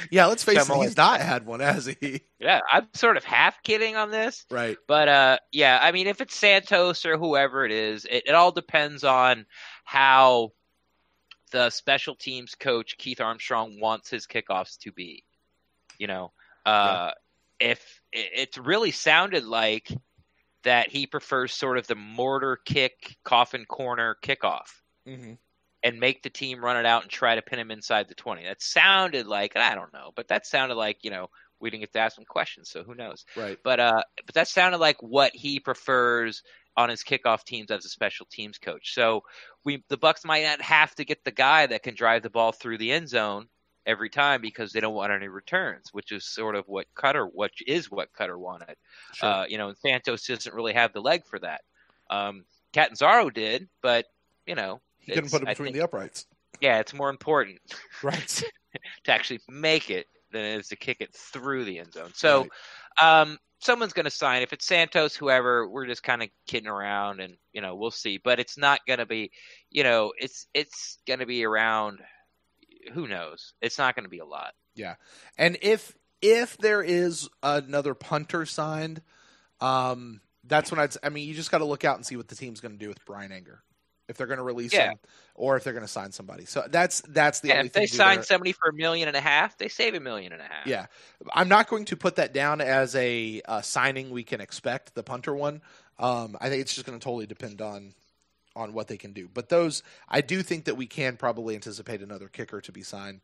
Yeah, let's face it, he's not had one, has he? Yeah, I'm sort of half kidding on this. Right. But, yeah, I mean, if it's Santos or whoever it is, it all depends on how the special teams coach, Keith Armstrong, wants his kickoffs to be. If it really sounded like that he prefers sort of the mortar kick, coffin corner kickoff. Mm-hmm. And make the team run it out and try to pin him inside the 20. That sounded like, I don't know, but that sounded like, we didn't get to ask him questions, so who knows? Right. But that sounded like what he prefers on his kickoff teams as a special teams coach. So the Bucs might not have to get the guy that can drive the ball through the end zone every time because they don't want any returns, which is sort of what Cutter wanted. Sure. And Santos doesn't really have the leg for that. Catanzaro did, but he couldn't put it between the uprights. Yeah, it's more important, right, to actually make it than it is to kick it through the end zone. So, right. Someone's going to sign. If it's Santos, whoever, we're just kind of kidding around, and we'll see. But it's not going to be, it's going to be around. Who knows? It's not going to be a lot. Yeah, and if there is another punter signed, that's when you just got to look out and see what the team's going to do with Brian Anger. If they're going to release him, or if they're going to sign somebody. So that's the only thing. If they sign somebody for $1.5 million, they save $1.5 million. Yeah, I'm not going to put that down as a signing we can expect. The punter one, I think it's just going to totally depend on what they can do. But those, I do think that we can probably anticipate another kicker to be signed.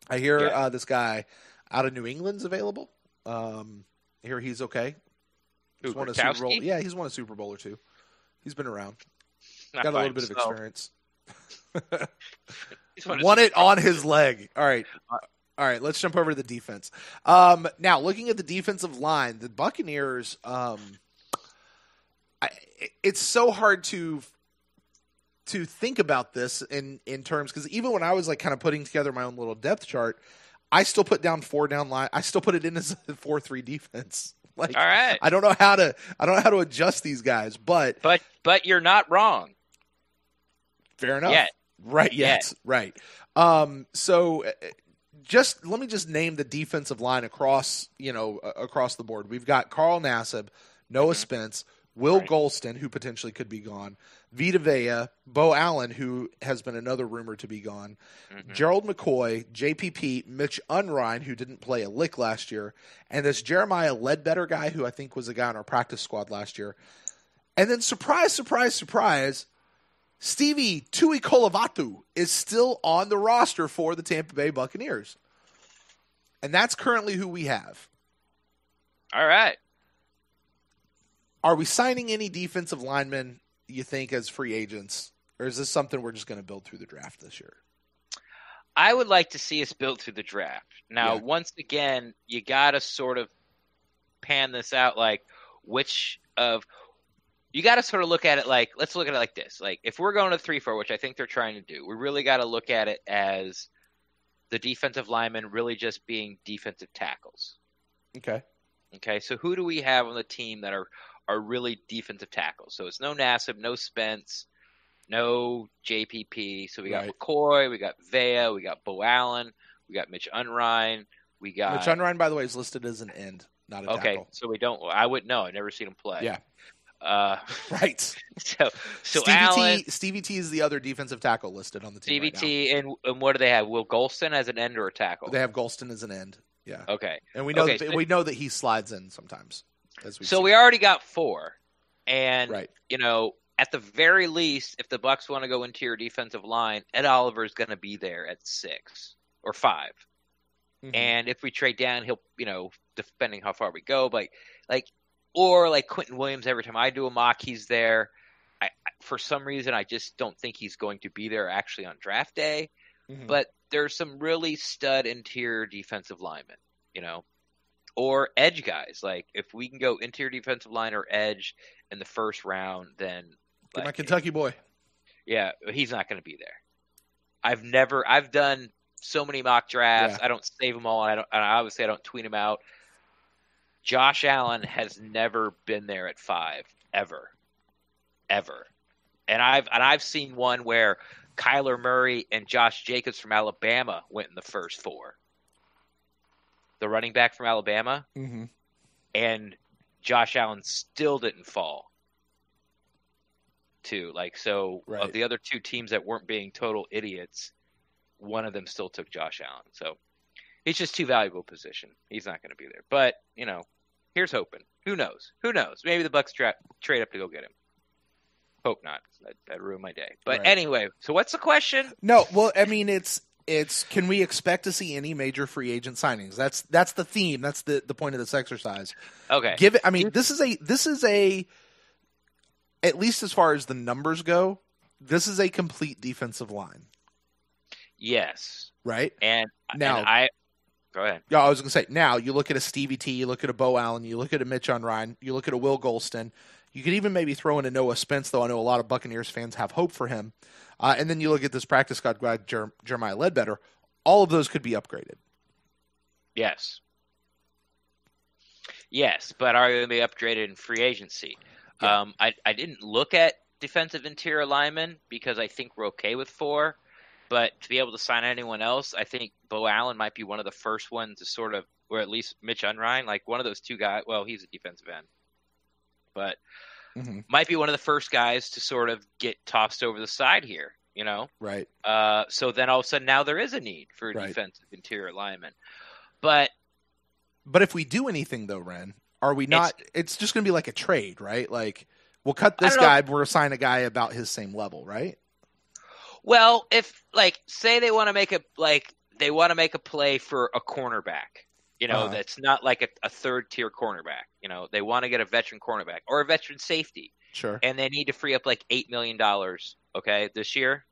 I hear this guy out of New England's available. I hear he's okay. He's won a Super Bowl. Yeah, he's won a Super Bowl or two. He's been around. Got a little bit of experience. Won it on his leg. All right. Let's jump over to the defense. Now, looking at the defensive line, the Buccaneers, it's so hard to think about this in terms, because even when I was like kind of putting together my own little depth chart, I still put down 4 down line. I still put it in as a 4-3 defense. Like, all right. I don't know how to adjust these guys, but you're not wrong. Fair enough. Right. Yes. Right. So let me just name the defensive line across the board. We've got Carl Nassib, Noah Spence, Will Golston, who potentially could be gone, Vita Vea, Bo Allen, who has been another rumor to be gone, Gerald McCoy, JPP, Mitch Unrein, who didn't play a lick last year, and this Jeremiah Ledbetter guy, who I think was a guy on our practice squad last year. And then surprise, surprise, surprise, Stevie Tuikolavatu is still on the roster for the Tampa Bay Buccaneers. And that's currently who we have. All right. Are we signing any defensive linemen, you think, as free agents? Or is this something we're just going to build through the draft this year? I would like to see us build through the draft. Now, once again, you got to sort of pan this out, like you got to sort of look at it like, let's look at it like this. Like, if we're going to 3-4, which I think they're trying to do, we really got to look at it as the defensive linemen really just being defensive tackles. Okay, so who do we have on the team that are really defensive tackles? So it's no Nassib, no Spence, no JPP. So we got McCoy, we got Vea, we got Bo Allen, we got Mitch Unrein. Mitch Unrein, by the way, is listed as an end, not a tackle. Okay, so I wouldn't know. I've never seen him play. Yeah. Right. So Stevie T is the other defensive tackle listed on the team. Stevie T, and what do they have? Will Golston as an end or a tackle? They have Golston as an end. Yeah. Okay. And we know that he slides in sometimes. We already got 4, and at the very least, if the Bucs want to go interior defensive line, Ed Oliver is going to be there at 6 or 5. And if we trade down, he'll depending how far we go, but or like Quentin Williams, every time I do a mock, he's there. For some reason, I just don't think he's going to be there actually on draft day. But there's some really stud interior defensive linemen, or edge guys. Like, if we can go interior defensive line or edge in the first round, then my Kentucky boy. Yeah, he's not going to be there. I've done so many mock drafts. I don't save them all. I don't tweet them out. Josh Allen has never been there at 5 ever. And I've seen one where Kyler Murray and Josh Jacobs from Alabama went in the first 4. The running back from Alabama, and Josh Allen still didn't fall. Of the other 2 teams that weren't being total idiots, one of them still took Josh Allen. So he's just too valuable a position. He's not going to be there. But, here's hoping. Who knows? Maybe the Bucs trade up to go get him. Hope not. That'd ruin my day. But anyway, so what's the question? No, well, I mean, it's can we expect to see any major free agent signings? That's the theme. That's the point of this exercise. Okay. This is a at least as far as the numbers go, this is a complete defensive line. Yes. Right? And now, go ahead. Yeah, I was going to say, now you look at a Stevie T, you look at a Bo Allen, you look at a Mitch Unrein, you look at a Will Golston. You could even maybe throw in a Noah Spence, though I know a lot of Buccaneers fans have hope for him. And then you look at this practice squad guy, Jeremiah Ledbetter. All of those could be upgraded. Yes. Yes, but are they going to be upgraded in free agency? Yeah. I didn't look at defensive interior linemen because I think we're okay with 4. But to be able to sign anyone else, I think Bo Allen might be one of the first ones to sort of, or at least Mitch Unrein, like one of those 2 guys. Well, he's a defensive end. But might be one of the first guys to sort of get tossed over the side here, Right. So then all of a sudden now there is a need for a defensive interior lineman. But if we do anything, though, Ren, are we not – it's just going to be like a trade, right? Like, we'll cut this guy, we'll assign a guy about his same level, right? Well, if, say they want to make a play for a cornerback, that's not like a third-tier cornerback. They want to get a veteran cornerback or a veteran safety. Sure. And they need to free up $8 million, okay, this year.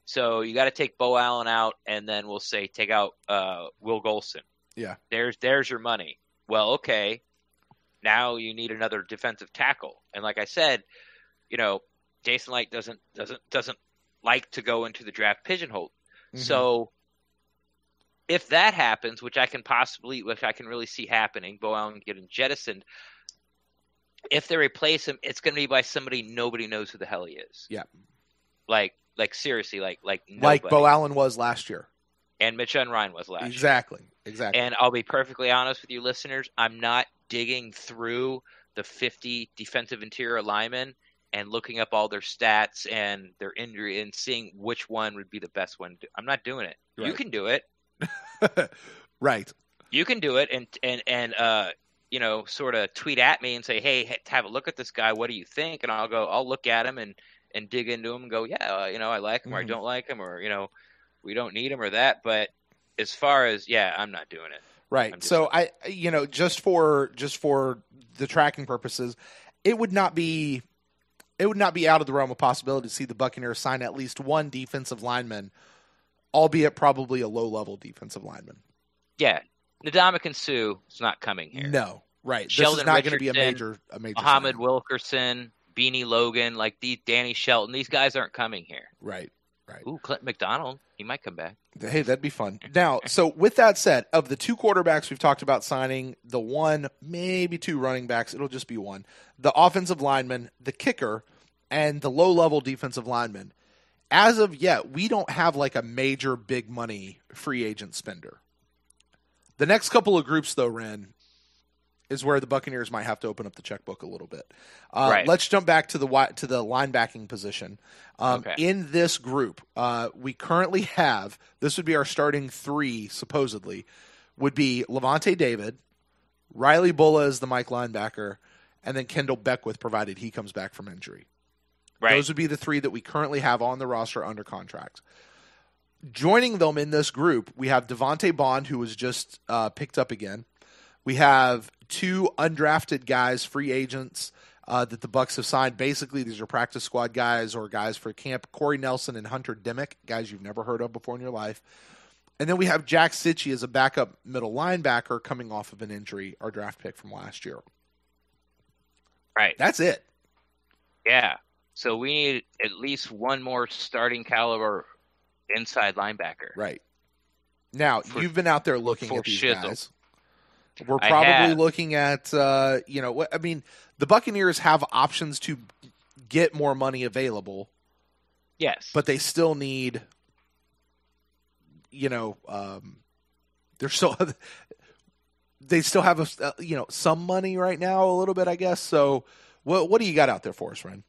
So you got to take Bo Allen out, and then we'll say take out Will Golston. Yeah. There's your money. Well, okay. Now you need another defensive tackle. And like I said, Jason Light doesn't like to go into the draft pigeonhole. So if that happens, which I can really see happening, Bo Allen getting jettisoned, if they replace him, it's going to be by somebody nobody knows who the hell he is. Yeah. Like seriously, like nobody. Like Bo Allen was last year. And Mitch Unrein was last year. Exactly. And I'll be perfectly honest with you listeners, I'm not digging through the 50 defensive interior linemen and looking up all their stats and their injury and seeing which one would be the best one. I'm not doing it. Right. You can do it. Right. You can do it and sort of tweet at me and say, hey, have a look at this guy. What do you think? And I'll look at him and dig into him and go, yeah, I like him or I don't like him or, we don't need him or that. But as far as, I'm not doing it. Right. So just for the tracking purposes, it would not be out of the realm of possibility to see the Buccaneers sign at least one defensive lineman, albeit probably a low-level defensive lineman. Yeah. Ndamukong Suh is not coming here. No. Right. Sheldon this is not going to be a Richardson, major Muhammad signing. Wilkerson, Beanie Logan, Danny Shelton. These guys aren't coming here. Right. Ooh, Clint McDonald. He might come back. Hey, that'd be fun. Now, so with that said, of the 2 quarterbacks we've talked about signing, the 1, maybe 2 running backs, it'll just be 1. The offensive lineman, the kicker, and the low-level defensive lineman. As of yet, we don't have a major big money free agent spender. The next couple of groups, though, Ren, is where the Buccaneers might have to open up the checkbook a little bit. Right. Let's jump back to the linebacking position. Okay. In this group, we currently have, this would be our starting 3, supposedly, would be Levante David, Riley Bulla as the Mike linebacker, and then Kendall Beckwith, provided he comes back from injury. Right. Those would be the 3 that we currently have on the roster under contract. Joining them in this group, we have Devontae Bond, who was just picked up again. We have 2 undrafted guys, free agents, that the Bucs have signed. Basically, these are practice squad guys or guys for camp. Corey Nelson and Hunter Dimick, guys you've never heard of before in your life. And then we have Jack Sitchie as a backup middle linebacker coming off of an injury, our draft pick from last year. Right. That's it. Yeah. So we need at least 1 more starting caliber inside linebacker. Right. Now, you've been out there looking at these guys. We're probably looking at, I mean, the Buccaneers have options to get more money available. Yes. But they still need, they still have, some money right now, a little bit, I guess. So what do you got out there for us, Ren?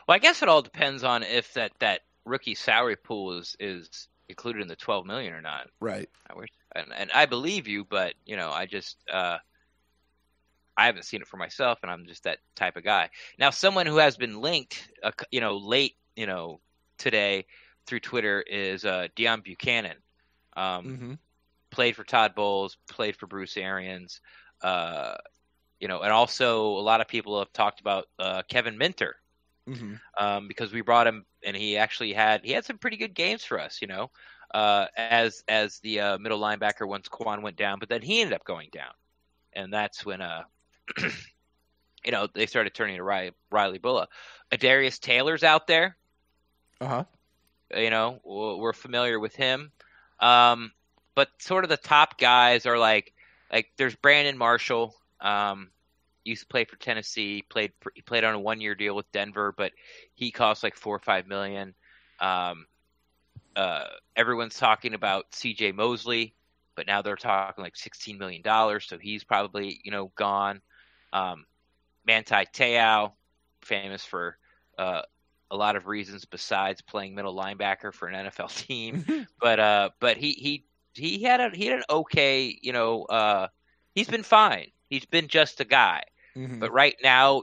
Well, I guess it all depends on if that rookie salary pool is included in the $12 million or not. Right. And I believe you, but I just I haven't seen it for myself, and I'm just that type of guy. Now, someone who has been linked, late, today through Twitter is Deion Buchanan. Played for Todd Bowles, played for Bruce Arians, and also a lot of people have talked about Kevin Minter. Because we brought him, and he actually had some pretty good games for us, as the middle linebacker once Quan went down, but then he ended up going down, and that's when they started turning to Riley Bulla. Adarius Taylor's out there. We're familiar with him, but sort of the top guys are like there's Brandon Marshall. Used to play for Tennessee. He played on a 1-year deal with Denver, but he cost like $4 or $5 million. Everyone's talking about C.J. Mosley, but now they're talking like $16 million, so he's probably gone. Manti Te'o, famous for a lot of reasons besides playing middle linebacker for an NFL team, but he had an okay, he's been fine. He's been just a guy. But right now,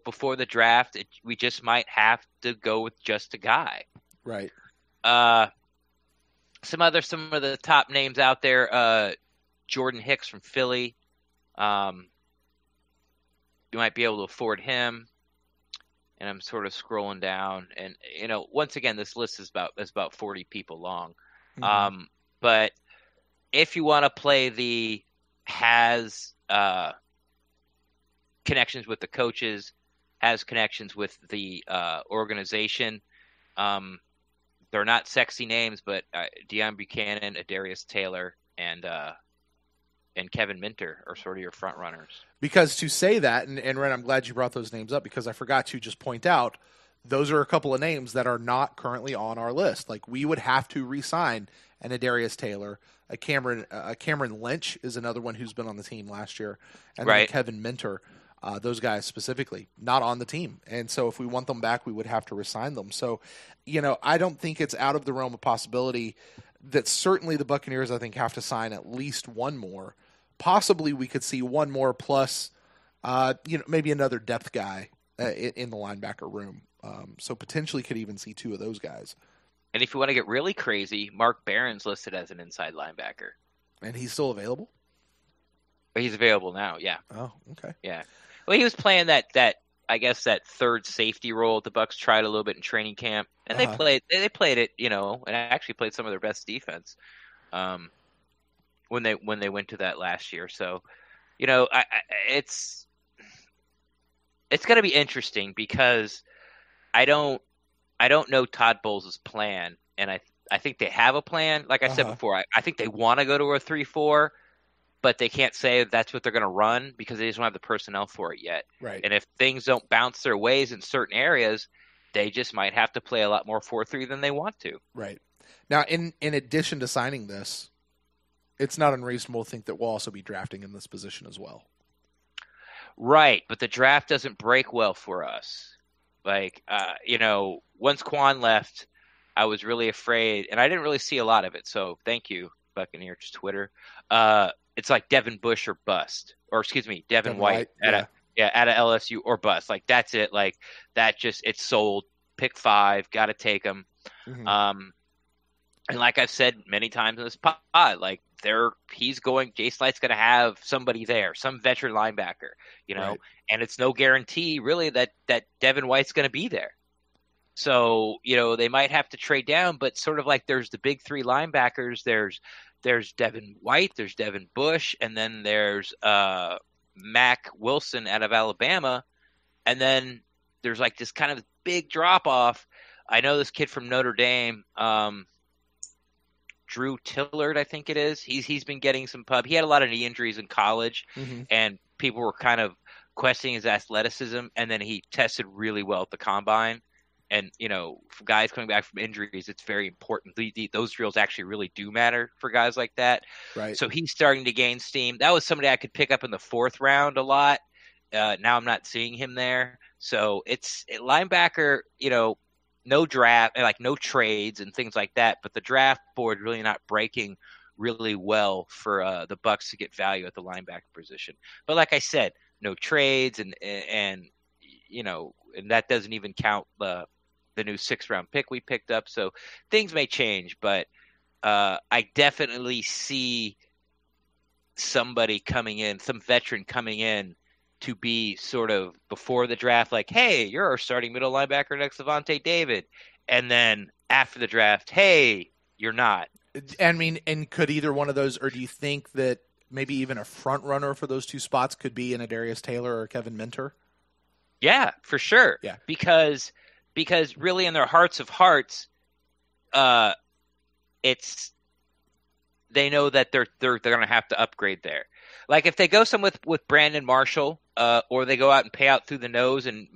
before the draft, we just might have to go with just a guy. Right. Some of the top names out there, Jordan Hicks from Philly. You might be able to afford him. And I'm sort of scrolling down, and once again, this list is about 40 people long. But if you want to play the has connections with the coaches, has connections with the organization. They're not sexy names, but Deion Buchanan, Adarius Taylor, and Kevin Minter are sort of your front runners. Because to say that, and Ren, I'm glad you brought those names up because I forgot to just point out those are a couple of names that are not currently on our list. Like we would have to re-sign an Adarius Taylor, a Cameron Lynch is another one who's been on the team last year, and then Kevin Minter. Those guys specifically not on the team. And so if we want them back, we would have to resign them. So, I don't think it's out of the realm of possibility that certainly the Buccaneers, I think, have to sign at least one more. Possibly we could see one more plus, maybe another depth guy in the linebacker room. So potentially could even see two of those guys. And if you want to get really crazy, Mark Barron's listed as an inside linebacker. And he's still available? He's available now, yeah. Oh, okay. Yeah. Well, he was playing that I guess that third safety role the Bucs tried a little bit in training camp, and they played it, and actually played some of their best defense when they went to that last year. So, it's going to be interesting because I don't know Todd Bowles' plan, and I think they have a plan. Like I said before, I think they want to go to a 3-4. But they can't say that's what they're going to run because they just don't have the personnel for it yet. Right. And if things don't bounce their ways in certain areas, they just might have to play a lot more 4-3 than they want to. Right. Now, in addition to signing this, it's not unreasonable to think that we'll also be drafting in this position as well. Right. But the draft doesn't break well for us. Like, once Quan left, I was really afraid, and I didn't really see a lot of it. So thank you, Buccaneers Twitter. It's like Devin Bush or bust, or excuse me, Devin White out of LSU or bust. Like that's it. Like that it's sold. Pick 5, got to take them. And like I've said many times in this pod, like Jay Slight's going to have somebody there, some veteran linebacker, and it's no guarantee really that Devin White's going to be there. So, they might have to trade down, but sort of like there's the big 3 linebackers. There's Devin White, there's Devin Bush, and then there's Mac Wilson out of Alabama. And then there's like this kind of big drop off. I know this kid from Notre Dame, Drew Tillard, I think it is. He's been getting some pub. He had a lot of knee injuries in college, and people were kind of questioning his athleticism, and then he tested really well at the combine. And, for guys coming back from injuries, it's very important. Those drills actually really do matter for guys like that. Right. So he's starting to gain steam. That was somebody I could pick up in the 4th round a lot. Now I'm not seeing him there. So it's linebacker, no draft, like no trades and things like that. But the draft board really not breaking really well for the Bucs to get value at the linebacker position. But like I said, no trades and and that doesn't even count the new 6th round pick we picked up. So things may change, but I definitely see somebody coming in, some veteran coming in to be sort of before the draft, like, hey, you're our starting middle linebacker next to Vontae David. And then after the draft, hey, you're not. I mean, and could either one of those, or do you think that maybe even a front runner for those 2 spots could be an Adarius Taylor or Kevin Minter? Yeah, for sure. Yeah. Because really in their hearts of hearts, they know that they're going to have to upgrade there. Like if they go some with Brandon Marshall, or they go out and pay out through the nose and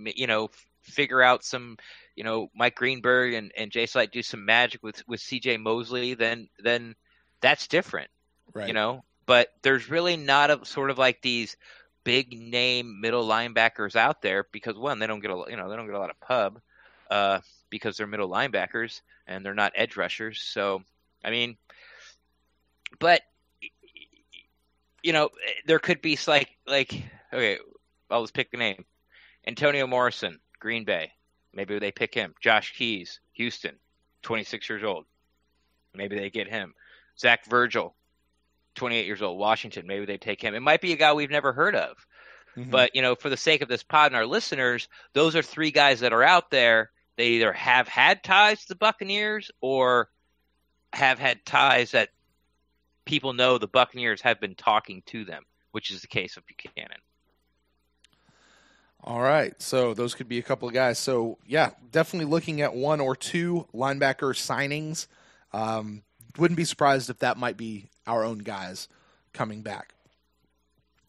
figure out some, Mike Greenberg and Jay Slite do some magic with CJ Mosley, then that's different, right? But there's really not a sort of like these big name middle linebackers out there because one, they don't get a lot of pub, because they're middle linebackers and they're not edge rushers. So I mean, but there could be like okay, I'll just pick a name. Antonio Morrison, Green Bay. Maybe they pick him. Josh Keys, Houston, 26 years old. Maybe they get him. Zach Virgil, 28 years old, Washington. Maybe they take him. It might be a guy we've never heard of. But, for the sake of this pod and our listeners, those are 3 guys that are out there. They either have had ties to the Buccaneers or have had ties that people know the Buccaneers have been talking to them, which is the case of Buchanan. All right, so those could be a couple of guys. So, yeah, definitely looking at 1 or 2 linebacker signings. Wouldn't be surprised if that might be our own guys coming back.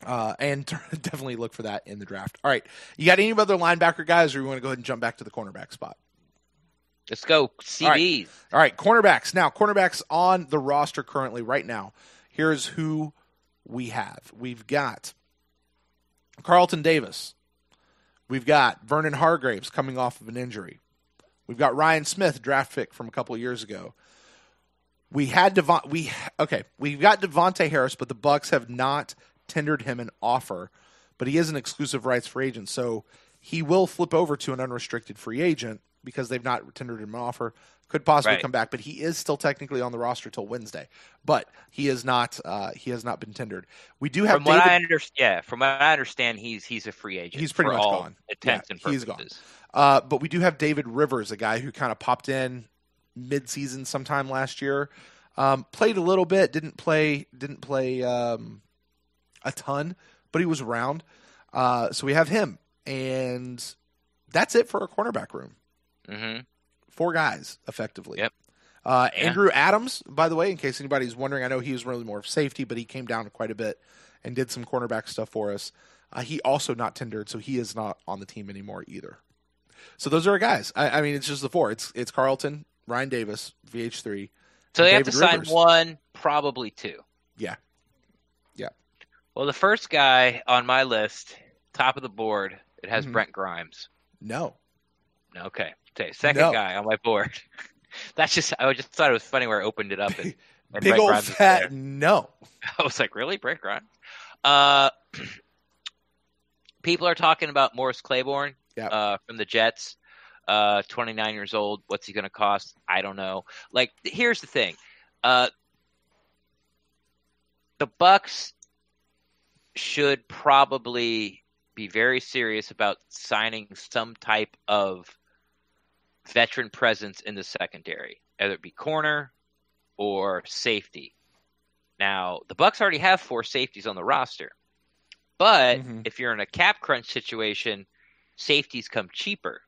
And definitely look for that in the draft. All right, you got any other linebacker guys, or you want to go ahead and jump back to the cornerback spot? Let's go CBs. All right, cornerbacks. Now, cornerbacks on the roster currently right now. Here's who we have. We've got Carlton Davis. We've got Vernon Hargraves coming off of an injury. We've got Ryan Smith, draft pick from a couple of years ago. We've got Devontae Harris, but the Bucs have not tendered him an offer, but he is an exclusive rights free agent, so he will flip over to an unrestricted free agent because they've not tendered him an offer. Could possibly come back, but he is still technically on the roster till Wednesday. But he is not. He has not been tendered. We do have. From what I understand, he's a free agent. He's pretty much gone. Intents and purposes. He's gone. But we do have David Rivers, a guy who kind of popped in mid-season sometime last year. Played a little bit. Didn't play a ton, but he was around. So we have him, and that's it for our cornerback room. Mm-hmm. 4 guys, effectively. Yep. Andrew Adams, by the way, in case anybody's wondering, I know he was really more of safety, but he came down quite a bit and did some cornerback stuff for us. He also not tendered, so he is not on the team anymore either. So those are our guys. I mean, it's just the 4. It's Carlton, Ryan Davis, VH3. So they David have to Rivers. sign 1, probably 2. Yeah. Well, the first guy on my list, top of the board, it has Brent Grimes. No. Okay. Second guy on my board. I just thought it was funny where I opened it up and big Brent old Grimes fat no. I was like, really, Brent Grimes? People are talking about Morris Claiborne from the Jets. 29 years old. What's he going to cost? I don't know. Like, here's the thing. The Bucs should probably be very serious about signing some type of veteran presence in the secondary, either it be corner or safety. Now, the Bucs already have 4 safeties on the roster, but if you're in a cap crunch situation, safeties come cheaper.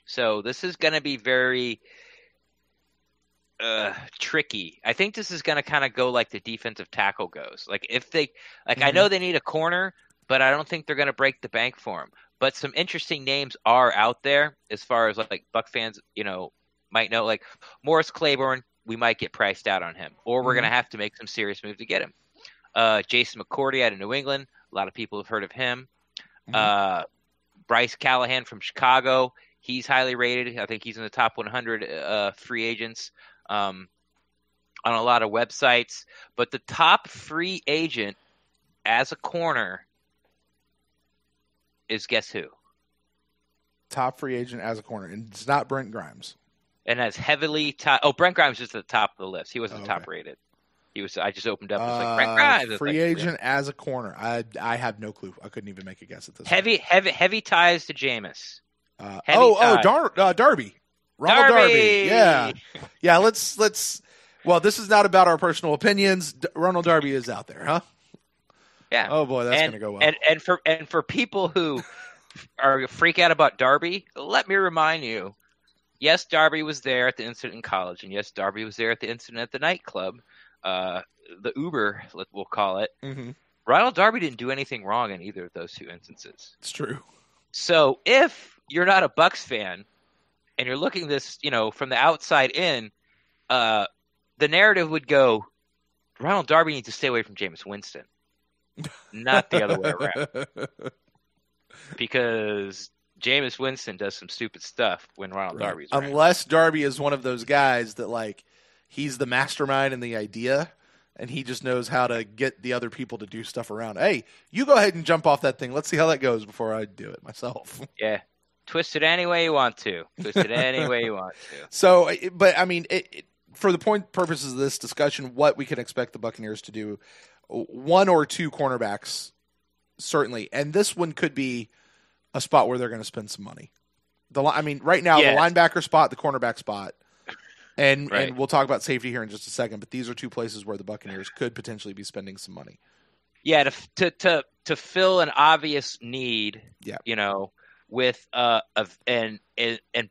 So this is going to be very tricky. I think this is going to kind of go like the defensive tackle goes. Like if they, like I know they need a corner, but I don't think they're going to break the bank for him. But some interesting names are out there as far as like Buck fans, might know. Like Morris Claiborne, we might get priced out on him, or we're going to have to make some serious move to get him. Jason McCourty out of New England, a lot of people have heard of him. Bryce Callahan from Chicago, he's highly rated. I think he's in the top 100 free agents on a lot of websites. But the top free agent as a corner is guess who? Top free agent as a corner, and it's not Brent Grimes. And as heavily Brent Grimes is at the top of the list. He wasn't top rated. He was. I just opened up. It was like Brent Grimes. Free agent as a corner. I have no clue. I couldn't even make a guess at this. Heavy ties to Jameis. Darby. Ronald Darby. Yeah. Let's. Well, this is not about our personal opinions. Ronald Darby is out there, huh? Yeah. Oh boy, that's gonna go well. And for people who are freak out about Darby, let me remind you. Yes, Darby was there at the incident in college, and yes, Darby was there at the incident at the nightclub. The Uber, we'll call it. Ronald Darby didn't do anything wrong in either of those two instances. It's true. So if you're not a Bucs fan and you're looking at this, from the outside in, the narrative would go, Ronald Darby needs to stay away from Jameis Winston, not the other way around. Because Jameis Winston does some stupid stuff when Ronald Darby's around. Unless Darby is one of those guys that, like, he's the mastermind and the idea, and he just knows how to get the other people to do stuff around. Hey, you go ahead and jump off that thing. Let's see how that goes before I do it myself. Yeah. Twist it any way you want to. So, but I mean, for the purposes of this discussion, what we can expect the Buccaneers to do, one or two cornerbacks, certainly. And this one could be a spot where they're going to spend some money. Right now, the linebacker spot, the cornerback spot, and we'll talk about safety here in just a second, but these are two places where the Buccaneers could potentially be spending some money. Yeah, to fill an obvious need, with and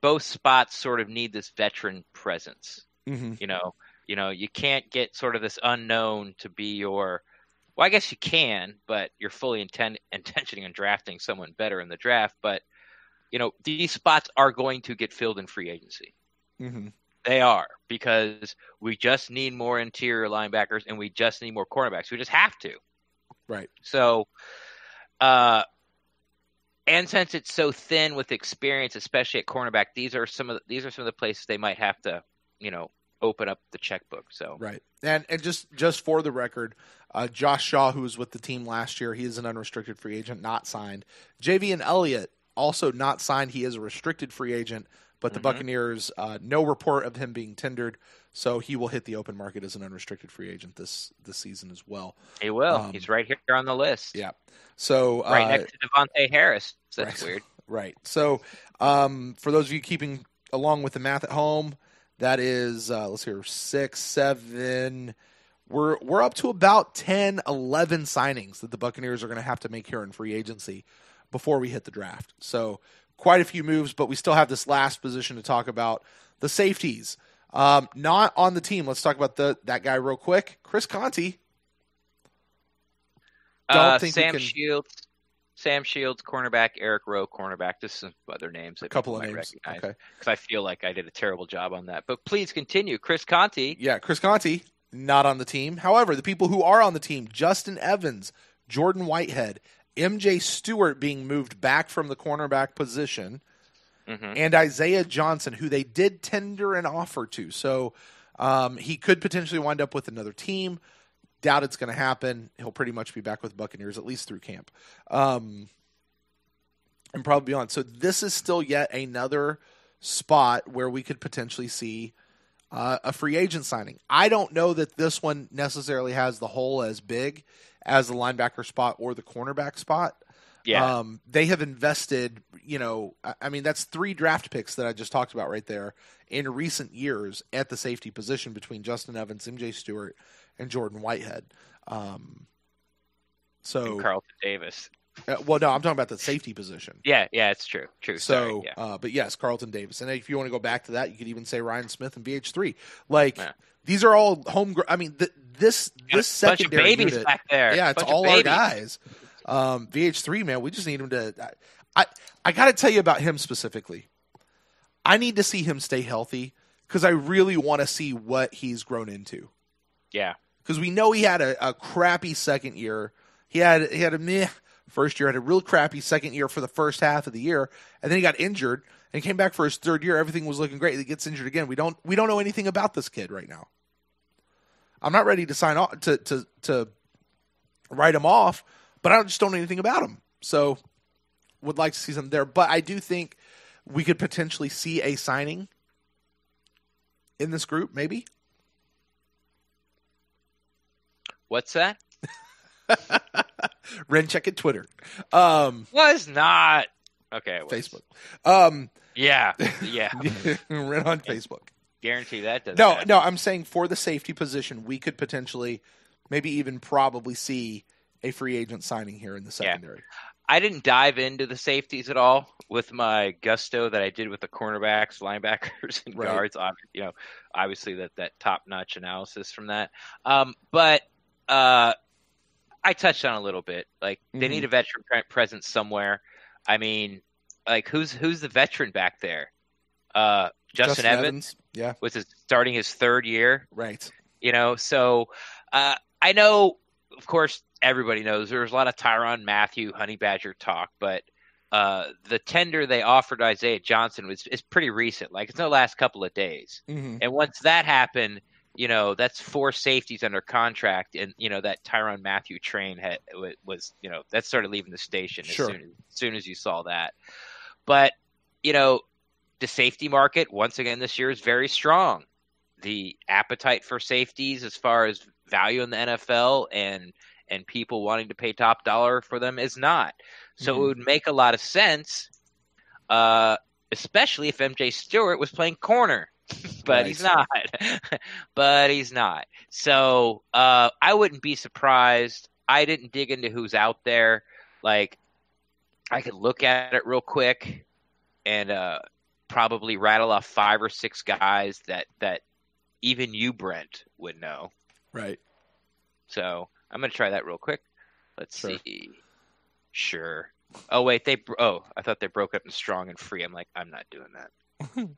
both spots sort of need this veteran presence. You can't get sort of this unknown to be your. Well, I guess you can, but you're fully intentioning on drafting someone better in the draft. But these spots are going to get filled in free agency. They are, because we just need more interior linebackers and we just need more cornerbacks. We just have to. Right. So, and since it's so thin with experience, especially at cornerback, these are some of the places they might have to, open up the checkbook. So right. And just for the record, Josh Shaw, who was with the team last year, he is an unrestricted free agent, not signed. Javian Elliott, also not signed. He is a restricted free agent, but the Buccaneers, no report of him being tendered, so he will hit the open market as an unrestricted free agent this season as well. He will. He's right here on the list. Yeah. So right next to Devontae Harris. That's weird. Right. So for those of you keeping along with the math at home, that is, let's hear 6, 7. We're up to about 10, 11 signings that the Buccaneers are going to have to make here in free agency before we hit the draft. So quite a few moves, but we still have this last position to talk about, the safeties. Not on the team. Let's talk about that guy real quick. Chris Conte. Sam Shields, cornerback. Eric Rowe, cornerback. Just some other names. A couple of names. Recognize, okay. Because I feel like I did a terrible job on that. But please continue. Chris Conte. Yeah, Chris Conte, not on the team. However, the people who are on the team, Justin Evans, Jordan Whitehead, MJ Stewart being moved back from the cornerback position, and Isaiah Johnson, who they did tender an offer to. So he could potentially wind up with another team. Doubt it's going to happen. He'll pretty much be back with Buccaneers, at least through camp. And probably beyond. So this is still yet another spot where we could potentially see a free agent signing. I don't know that this one necessarily has the hole as big as the linebacker spot or the cornerback spot. Yeah. They have invested, that's 3 draft picks that I just talked about right there in recent years at the safety position between Justin Evans, MJ Stewart, and Jordan Whitehead. And Carlton Davis. Well, no, I'm talking about the safety position. Yeah, it's true. So, Sorry, yeah. But yes, Carlton Davis. And if you want to go back to that, you could even say Ryan Smith and VH3. These are all homegrown. I mean, this secondary bunch of babies unit, back there. yeah, it's all our guys. VH3, man, we just need him to. I got to tell you about him specifically. I need to see him stay healthy because I really want to see what he's grown into. Yeah, because we know he had a crappy second year. He had a meh first year, had a real crappy second year for the first half of the year, and then he got injured and came back for his third year. Everything was looking great. He gets injured again. We don't know anything about this kid right now. I'm not ready to sign off to write him off, but I just don't know anything about him. So would like to see something there. But I do think we could potentially see a signing in this group, maybe. What's that? Ren, check it Twitter. Was not. Okay, it was. Facebook. Yeah. Ren on Facebook. Guarantee that doesn't happen. No, I'm saying for the safety position, we could potentially, maybe even probably see a free agent signing here in the secondary. Yeah. I didn't dive into the safeties at all with my gusto that I did with the cornerbacks, linebackers, and guards. Obviously that top-notch analysis from that. But I touched on a little bit. Like, they need a veteran presence somewhere. I mean, like, who's the veteran back there? Justin Evans. Yeah, was starting his third year. Right. So I know, of course, everybody knows there's a lot of Tyrann Mathieu, Honey Badger talk, but the tender they offered Isaiah Johnson is pretty recent. Like, it's in the last couple of days. Mm-hmm. And once that happened, that's 4 safeties under contract, and that Tyrann Mathieu train was that started leaving the station sure. as soon as you saw that. But the safety market once again this year is very strong. The appetite for safeties, as far as value in the NFL and people wanting to pay top dollar for them, is not. So it would make a lot of sense, especially if MJ Stewart was playing corner. But he's not. So I wouldn't be surprised. I didn't dig into who's out there. Like, I could look at it real quick and probably rattle off 5 or 6 guys that even you, Brent, would know. Right. So I'm going to try that real quick. Let's see. Sure. Oh, wait. I thought they broke up in strong and free. I'm like, I'm not doing that.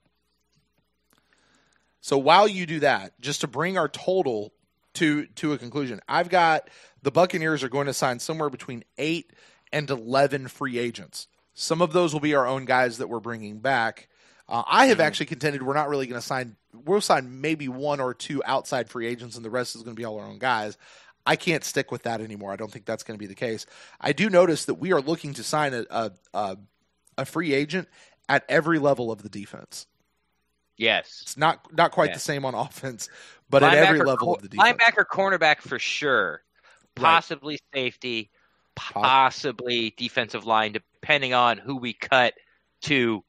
So while you do that, just to bring our total to a conclusion, I've got the Buccaneers are going to sign somewhere between 8 and 11 free agents. Some of those will be our own guys that we're bringing back. I have actually contended we're not really going to sign. We'll sign maybe 1 or 2 outside free agents, and the rest is going to be all our own guys. I can't stick with that anymore. I don't think that's going to be the case. I do notice that we are looking to sign a free agent at every level of the defense. Yes. It's not quite the same on offense, but at every level of the defense. Linebacker, cornerback for sure. Possibly safety, possibly defensive line, depending on who we cut to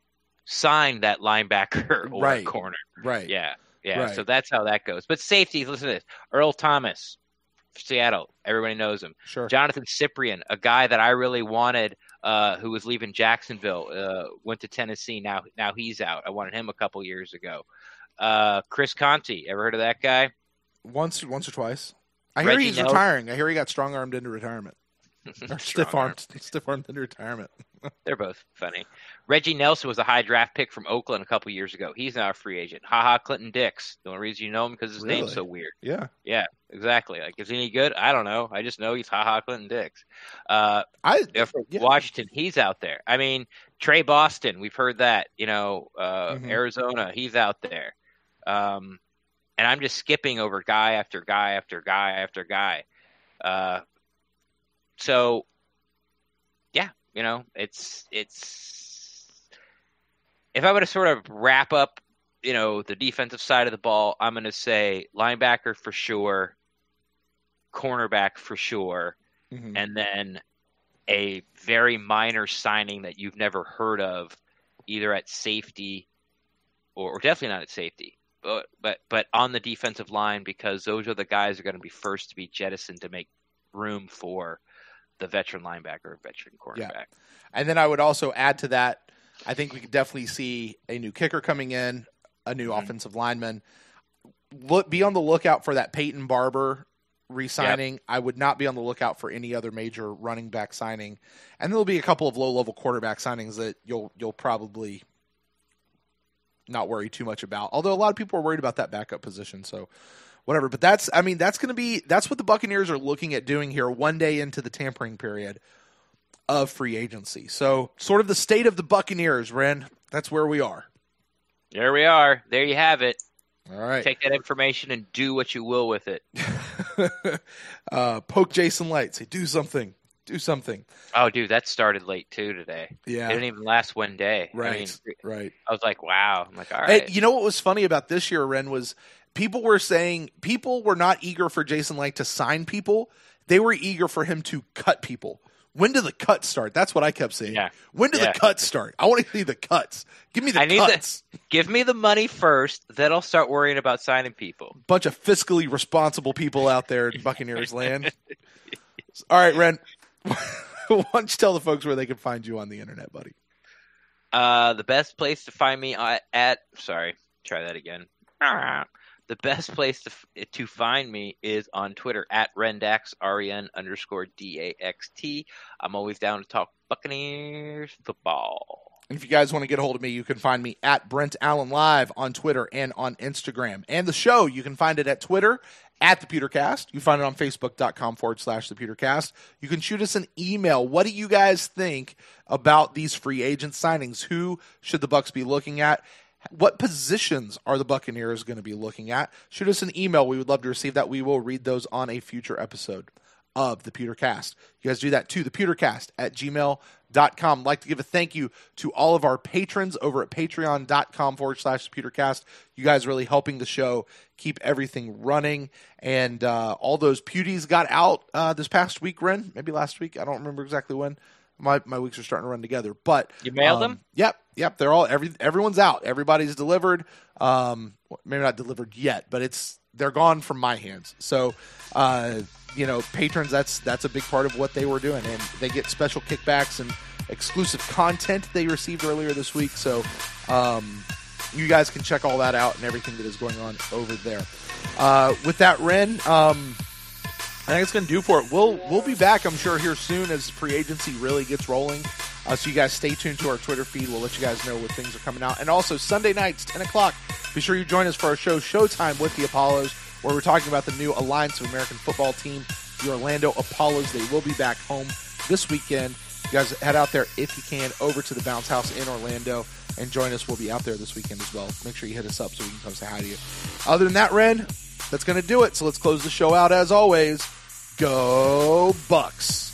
sign that linebacker or corner. Right. Yeah. Right. So that's how that goes. But safety, listen to this. Earl Thomas, Seattle. Everybody knows him. Sure. Jonathan Cyprien, a guy that I really wanted, who was leaving Jacksonville, went to Tennessee. Now he's out. I wanted him a couple years ago. Chris Conte, ever heard of that guy? Once or twice. I hear he's retiring. I hear he got strong-armed into retirement. Or stiff-armed into retirement. They're both funny. Reggie Nelson was a high draft pick from Oakland a couple years ago. He's now a free agent. Clinton Dix. The only reason you know him because his name's so weird. Yeah. Yeah, exactly. Like, is he any good? I don't know. I just know he's Clinton Dix. Washington, he's out there. I mean, Trey Boston, we've heard that. Arizona, he's out there. And I'm just skipping over guy after guy after guy after guy. So, yeah, it's if I were to sort of wrap up, the defensive side of the ball, I'm going to say linebacker for sure, cornerback for sure, and then a very minor signing that you've never heard of, either at safety or definitely not at safety, but on the defensive line, because those are the guys who are going to be first to be jettisoned to make room for the veteran linebacker or veteran cornerback. Yeah. And then I would also add to that, I think we could definitely see a new kicker coming in, a new offensive lineman. Be on the lookout for that Peyton Barber re-signing. Yep. I would not be on the lookout for any other major running back signing. And there'll be a couple of low-level quarterback signings that you'll probably not worry too much about. Although a lot of people are worried about that backup position, so whatever. But that's what the Buccaneers are looking at doing here one day into the tampering period of free agency. So sort of the state of the Buccaneers, Ren. That's where we are. There we are. There you have it. All right. Take that information and do what you will with it. Poke Jason Light. Say, do something. Do something. Oh, dude, that started late, too, today. Yeah. It didn't even last one day. Right, right. I was like, wow. I'm like, all right. Hey, you know what was funny about this year, Ren, was people were saying people were not eager for Jason Light to sign people. They were eager for him to cut people. When do the cuts start? That's what I kept saying. Yeah. When do the cuts start? I want to see the cuts. Give me the cuts. Give me the money first, then I'll start worrying about signing people. Bunch of fiscally responsible people out there in Buccaneers land. All right, Ren. Why don't you tell the folks where they can find you on the internet, buddy? The best place to find me sorry, try that again. The best place to find me is on Twitter at Rendax, REN_DAXT. I'm always down to talk Buccaneers football. And if you guys want to get a hold of me, you can find me at Brent Allen Live on Twitter and on Instagram. And the show, you can find it at Twitter at the PewterCast. You find it on Facebook.com/the PewterCast. You can shoot us an email. What do you guys think about these free agent signings? Who should the Bucs be looking at? What positions are the Buccaneers going to be looking at? Shoot us an email. We would love to receive that. We will read those on a future episode of the PewterCast. You guys do that too. The PewterCast@gmail.com. I'd like to give a thank you to all of our patrons over at patreon.com/PewterCast. You guys really helping the show keep everything running. And all those Pewties got out this past week, Ren. Maybe last week. I don't remember exactly when. My weeks are starting to run together, but you mailed them. Yep. They're all everyone's out. Everybody's delivered. Maybe not delivered yet, but they're gone from my hands. So, patrons, that's a big part of what they were doing, and they get special kickbacks and exclusive content they received earlier this week. So, you guys can check all that out and everything that is going on over there. With that, Ren. I think it's going to do for it. We'll be back, I'm sure, here soon as free agency really gets rolling. So you guys stay tuned to our Twitter feed. We'll let you guys know when things are coming out. And also, Sunday nights, 10 o'clock, be sure you join us for our show, Showtime with the Apollos, where we're talking about the new Alliance of American Football team, the Orlando Apollos. They will be back home this weekend. You guys head out there, if you can, over to the Bounce House in Orlando and join us. We'll be out there this weekend as well. Make sure you hit us up so we can come say hi to you. Other than that, Ren, that's going to do it. So let's close the show out as always. Go Bucs.